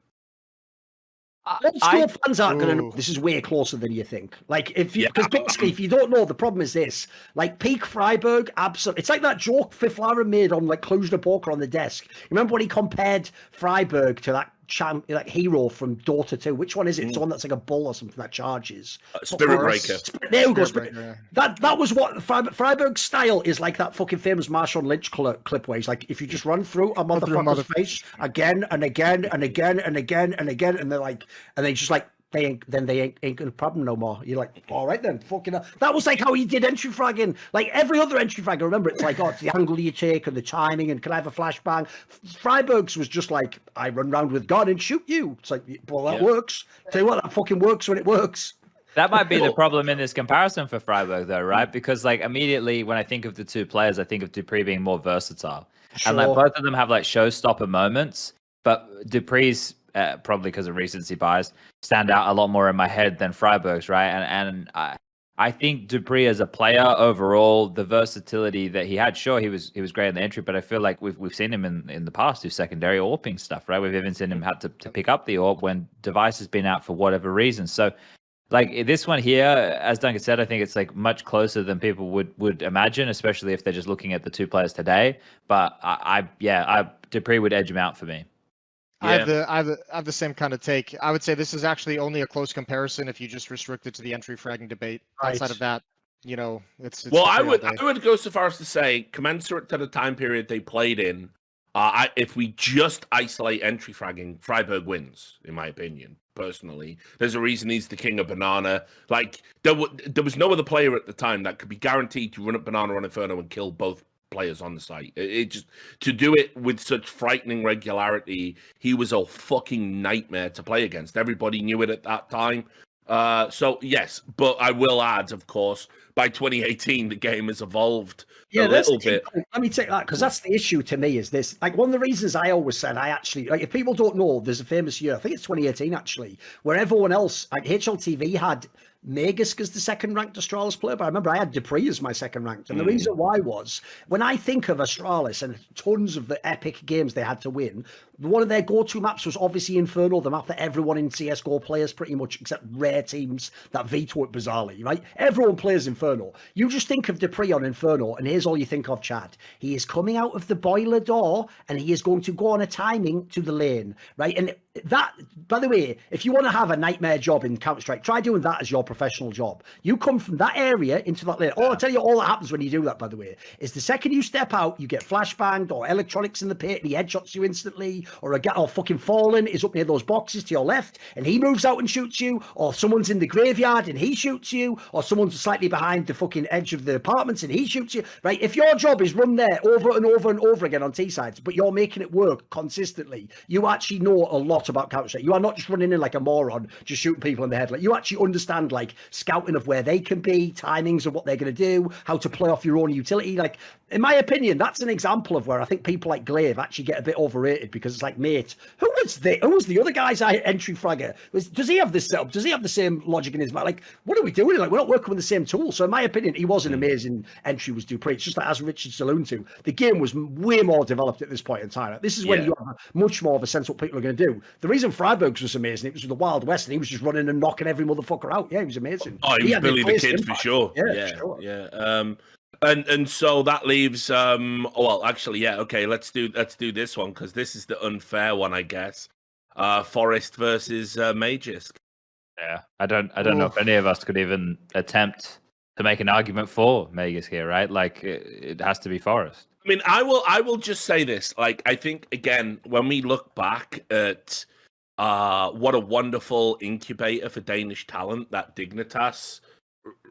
Old school fans aren't going to know this is way closer than you think. Like, because basically, if you don't know, the problem is this: like, Peak Freiberg, absolutely, it's like that joke Fifth Lara made on like Cluj Poker on the desk. Remember when he compared Freiberg to that hero from Dota 2? Which one is it? It's the one that's like a bull or something that charges. Spirit Breaker. There we go. That was what Freiberg's style is, like that fucking famous Marshawn Lynch clip where he's like, if you just run through a motherfucker's face again and again and again and again and again, and they're like, and they just like, they ain't got a problem no more. You're like, all right then, fucking hell. That was like how he did entry fragging. Like every other entry frag, I remember, it's like, oh, it's the angle you take and the timing and can I have a flashbang? Freiberg's was just like, I run around with gun and shoot you. It's like, well, that works. Tell you what, that fucking works when it works. That might be the problem in this comparison for Freiburg, though, right? Because like immediately when I think of the two players, I think of Dupree being more versatile, and like both of them have like showstopper moments. But Dupree's probably because of recency bias stand out a lot more in my head than Freiburg's, right? And I think Dupree as a player overall, the versatility that he had, sure, he was great in the entry, but I feel like we've seen him in the past do secondary AWPing stuff, right? We've even seen him have to pick up the AWP when Device has been out for whatever reason. So like this one here, as Duncan said, I think it's like much closer than people would imagine, especially if they're just looking at the two players today. But Dupree would edge him out for me. Yeah. I have the same kind of take. I would say this is actually only a close comparison if you just restrict it to the entry fragging debate. Right. Outside of that, it's well, I would go so far as to say, commensurate to the time period they played in, if we just isolate entry fragging, Freiburg wins, in my opinion. Personally, there's a reason he's the king of banana. Like there was no other player at the time that could be guaranteed to run up banana on Inferno and kill both players on the site. It just to do it with such frightening regularity, he was a fucking nightmare to play against. Everybody knew it at that time. So yes, but I will add, of course, by 2018 the game has evolved a little bit. Let me take that, because that's the issue to me. Is this like one of the reasons I always said I actually like, if people don't know, there's a famous year, I think it's 2018 actually, where everyone else like HLTV had Magisk as the second ranked Astralis player, but I remember I had Dupree as my second ranked. And the reason why was when I think of Astralis and tons of the epic games they had to win, one of their go-to maps was obviously Inferno, the map that everyone in CSGO plays pretty much, except rare teams that veto it bizarrely, right? Everyone plays Inferno. You just think of Dupree on Inferno, and here's all you think of, Chad. He is coming out of the boiler door, and he is going to go on a timing to the lane, right? And that, by the way, if you want to have a nightmare job in Counter-Strike, try doing that as your professional job. You come from that area into that lane. Oh, I'll tell you all that happens when you do that, by the way, is the second you step out, you get flashbanged or electronics in the pit, and he headshots you instantly, or a guy or fucking Fallen is up near those boxes to your left, and he moves out and shoots you, or someone's in the graveyard and he shoots you, or someone's slightly behind the fucking edge of the apartments and he shoots you, right? If your job is run there over and over and over again on T-sides, but you're making it work consistently, you actually know a lot about Counter-Strike. You are not just running in like a moron, just shooting people in the head. Like you actually understand like scouting of where they can be, timings of what they're going to do, how to play off your own utility. Like, in my opinion, that's an example of where I think people like Glaive actually get a bit overrated, because it's like, mate, who was the other guy's entry fragger? Does he have this setup? Does he have the same logic in his mind? Like, what are we doing? Like, we're not working with the same tool. So in my opinion, he was an amazing entry, was Dupree. It's just that, as Richard's alluded to, the game was way more developed at this point in time. Like, this is when you have much more of a sense of what people are going to do. The reason Freiburg's was amazing, it was the Wild West, and he was just running and knocking every motherfucker out. Yeah, he was amazing. Oh, he was Billy the Kid for sure. Yeah. And so that leaves well, actually, okay, let's do this one, because this is the unfair one, I guess. Forest versus Magisk. Yeah, I don't know if any of us could even attempt to make an argument for Magisk here, right? Like it has to be Forest. I mean, I will just say this. Like, I think again, when we look back at what a wonderful incubator for Danish talent that Dignitas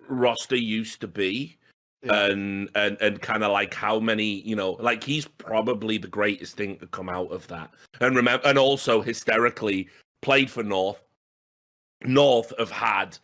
roster used to be. And kind of like how many, like he's probably the greatest thing to come out of that. And remember, and also hysterically played for North. North have had,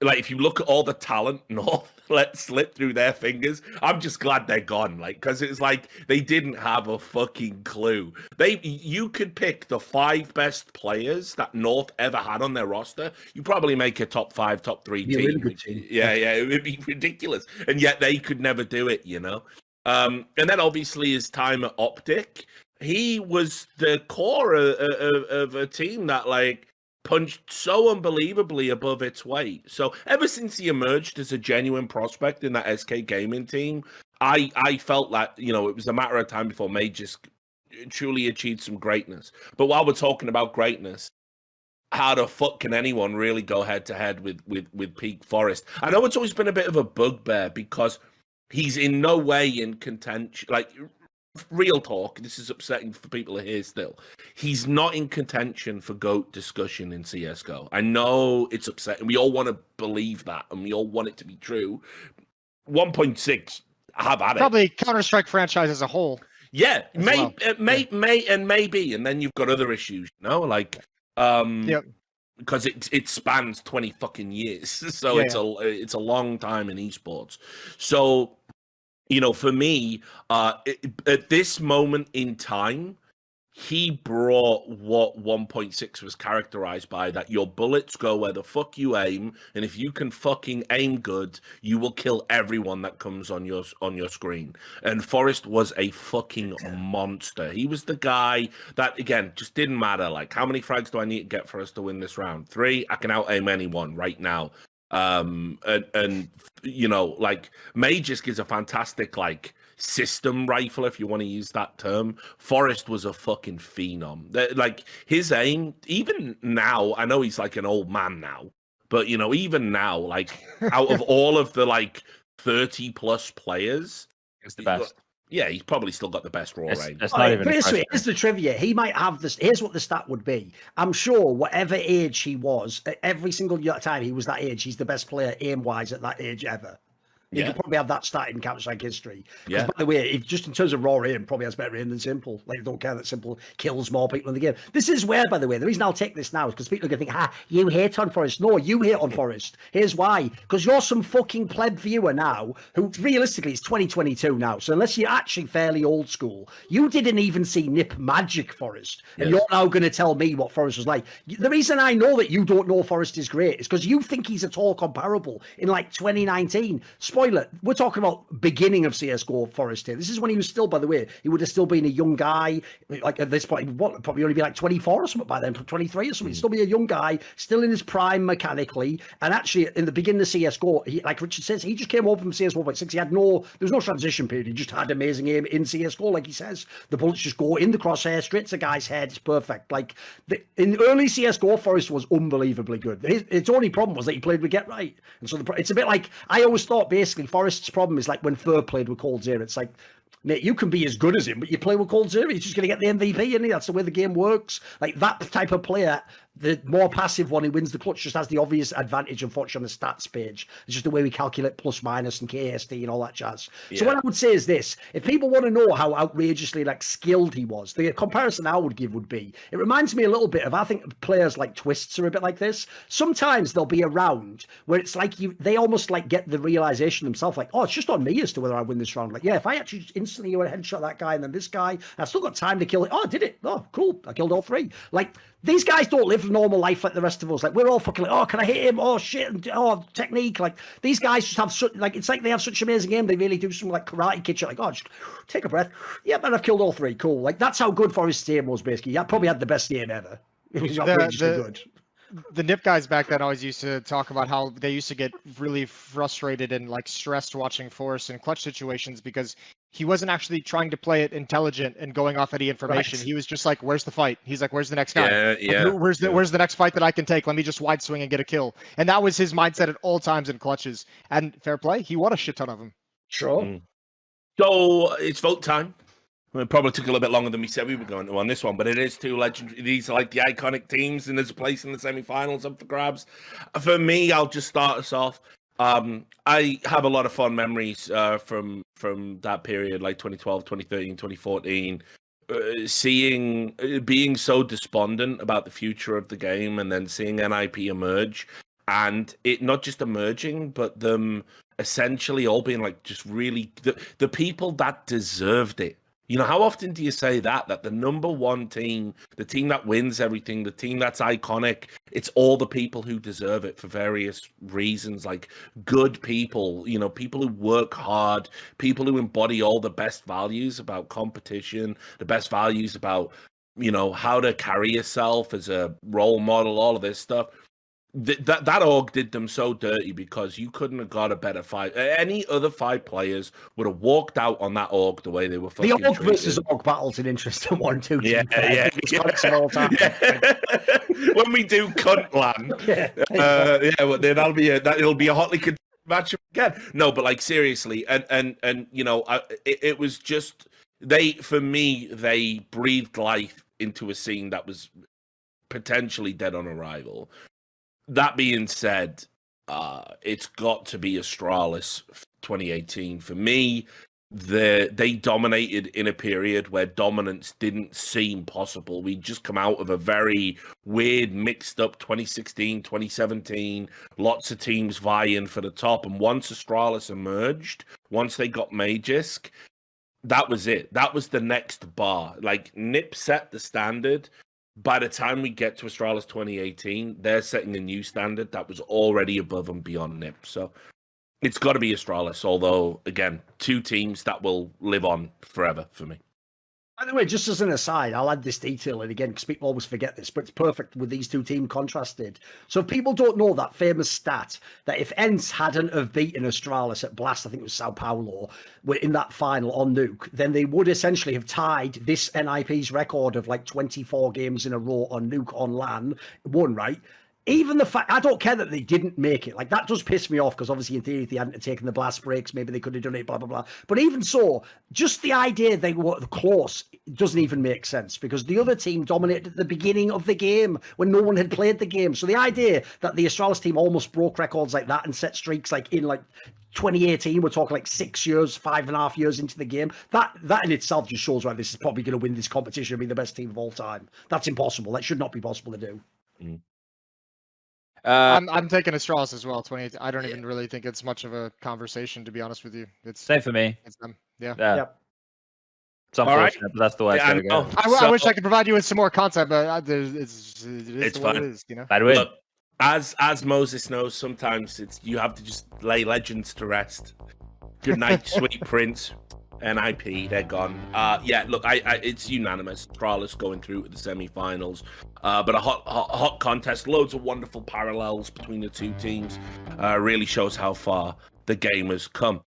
like, if you look at all the talent North let slip through their fingers, I'm just glad they're gone. Like, because it's like they didn't have a fucking clue. You could pick the 5 best players that North ever had on their roster. You probably make a top 5, top 3 team. Really good team. Yeah, it would be ridiculous, and yet they could never do it. And then obviously his time at Optic, he was the core of a team that like punched so unbelievably above its weight. So ever since he emerged as a genuine prospect in that SK Gaming team, I felt that, it was a matter of time before Magisk truly achieved some greatness. But while we're talking about greatness, how the fuck can anyone really go head to head with Peak Forest? I know it's always been a bit of a bugbear because he's in no way in contention. Like, real talk, this is upsetting for people to hear still. He's not in contention for GOAT discussion in CSGO. I know it's upsetting. We all want to believe that, and we all want it to be true. 1.6, have at it. Probably Counter-Strike franchise as a whole. Yeah, maybe, and then you've got other issues, like, Yep. because it spans 20 fucking years. So it's a long time in esports. So, for me, at this moment in time, he brought what 1.6 was characterized by, that your bullets go where the fuck you aim, and if you can fucking aim good, you will kill everyone that comes on your screen. And Forrest was a fucking monster. He was the guy that, again, just didn't matter. Like, how many frags do I need to get for us to win this round? 3? I can out aim anyone right now. And like, Magisk is a fantastic, like, system rifle, if you want to use that term. Forrest was a fucking phenom. Like, his aim, even now, I know he's like an old man now, but even now, like, out of all of the like 30 plus players, it's the best. Yeah, he's probably still got the best raw aim. That's not even here's the trivia. He might have this. Here's what the stat would be. I'm sure whatever age he was, every single time he was that age, he's the best player aim-wise at that age ever. You could probably have that stat in Counter-Strike history. Yeah. By the way, if just in terms of raw aim, probably has better aim than Simple. Like, don't care that Simple kills more people in the game. This is where, by the way, the reason I'll take this now is because people are going to think, you hate on Forrest. No, you hate on Forrest. Here's why. Because you're some fucking pleb viewer now who, realistically, it's 2022 now. So unless you're actually fairly old school, you didn't even see NiP Magic Forrest. And you're now going to tell me what Forrest was like. The reason I know that you don't know Forrest is great is because you think he's at all comparable in, like, 2019. Spoiler, we're talking about beginning of CSGO Forrest here. This is when he was still, by the way, he would have still been a young guy. Like, at this point, probably only be like 24 or something by then, 23 or something. He'd still be a young guy, still in his prime mechanically. And actually, in the beginning of CSGO, he, like Richard says, he just came over from CSGO 1.6. He had there was no transition period. He just had amazing aim in CSGO, like he says. The bullets just go in the crosshair, straight to the guy's head. It's perfect. Like, in early CSGO, Forrest was unbelievably good. His only problem was that he played with Get Right. And so it's a bit like, I always thought, basically, Forrest's problem is like when Fur played with Cold Zero. It's like, mate, you can be as good as him, but you play with Cold Zero, he's just going to get the MVP, and that's the way the game works. Like, that type of player, the more passive one who wins the clutch, just has the obvious advantage, unfortunately, on the stats page. It's just the way we calculate plus minus and KST and all that jazz. Yeah. So what I would say is this: if people want to know how outrageously, like, skilled he was, the comparison I would give would be, it reminds me a little bit of, I think players like Twists are a bit like this. Sometimes they'll be around where it's like they almost like get the realization themselves, like, oh, it's just on me as to whether I win this round. Like, yeah, if I actually instantly went headshot that guy and then this guy, I've still got time to kill it. Oh, I did it. Oh, cool. I killed all 3. Like, these guys don't live a normal life like the rest of us. Like, we're all fucking like, oh, can I hit him? Oh, shit. And, oh, technique. Like, these guys just have such, like, it's like they have such amazing game. They really do some, like, karate kid shit. Like, oh, just take a breath. Yeah, man, I've killed all 3. Cool. Like, that's how good Forrest's aim was, basically. He probably had the best aim ever. It was outrageously good. The NiP guys back then always used to talk about how they used to get really frustrated and, like, stressed watching Forrest in clutch situations because he wasn't actually trying to play it intelligent and going off any information. Right. He was just like, where's the fight? He's like, where's the next guy? Where's the next fight that I can take? Let me just wide swing and get a kill. And that was his mindset at all times in clutches. And fair play, he won a shit ton of them. Sure. So it's vote time. It probably took a little bit longer than we said we were going to on this one, but it is 2 legendary. These are like the iconic teams, and there's a place in the semi-finals up for grabs. For me, I'll just start us off. I have a lot of fond memories from that period, like 2012, 2013, 2014. Being so despondent about the future of the game, and then seeing NiP emerge, and it not just emerging, but them essentially all being like just really the people that deserved it. You know, how often do you say that the number one team, the team that wins everything, the team that's iconic, it's all the people who deserve it for various reasons, like good people, people who work hard, people who embody all the best values about competition, the best values about, how to carry yourself as a role model, all of this stuff. That org did them so dirty because you couldn't have got a better 5. Any other 5 players would have walked out on that org the way they were fucking The org versus org battle's an interesting one too. Yeah. When we do cunt LAN, then it'll be a hotly contested match again. No, but like seriously, and it was just they breathed life into a scene that was potentially dead on arrival. That being said, it's got to be Astralis 2018 for me. they dominated in a period where dominance didn't seem possible. We'd just come out of a very weird, mixed up 2016, 2017, lots of teams vying for the top. And once Astralis emerged, once they got Magisk, that was it. That was the next bar. Like, NiP set the standard. By the time we get to Astralis 2018, they're setting a new standard that was already above and beyond NiP. So it's got to be Astralis, although, again, two teams that will live on forever for me. By the way, just as an aside, I'll add this detail in again because people always forget this, but it's perfect with these two teams contrasted. So if people don't know that famous stat that if ENCE hadn't have beaten Astralis at Blast, I think it was Sao Paulo, in that final on Nuke, then they would essentially have tied this NiP's record of like 24 games in a row on Nuke on LAN, won, right? Even the fact, I don't care that they didn't make it. Like, that does piss me off because obviously in theory, if they hadn't taken the blast breaks, maybe they could have done it, blah, blah, blah. But even so, just the idea they were close doesn't even make sense because the other team dominated at the beginning of the game when no one had played the game. So the idea that the Astralis team almost broke records like that and set streaks like in like 2018, we're talking like 6 years, 5.5 years into the game. That in itself just shows why this is probably going to win this competition and be the best team of all time. That's impossible. That should not be possible to do. Mm. I'm taking Astralis as well. 28. I don't even really think it's much of a conversation, to be honest with you. It's same for me. It's them. Yeah. Yep. It's unfortunate, but that's the way it's going to go. I wish I could provide you with some more content, but it's fine. It is, you know. Bad win. Look, as Moses knows, sometimes you have to just lay legends to rest. Good night, sweet prince. NiP, they're gone. Yeah, look, it's unanimous. Astralis going through to the semi-finals. But a hot contest. Loads of wonderful parallels between the two teams. Really shows how far the game has come.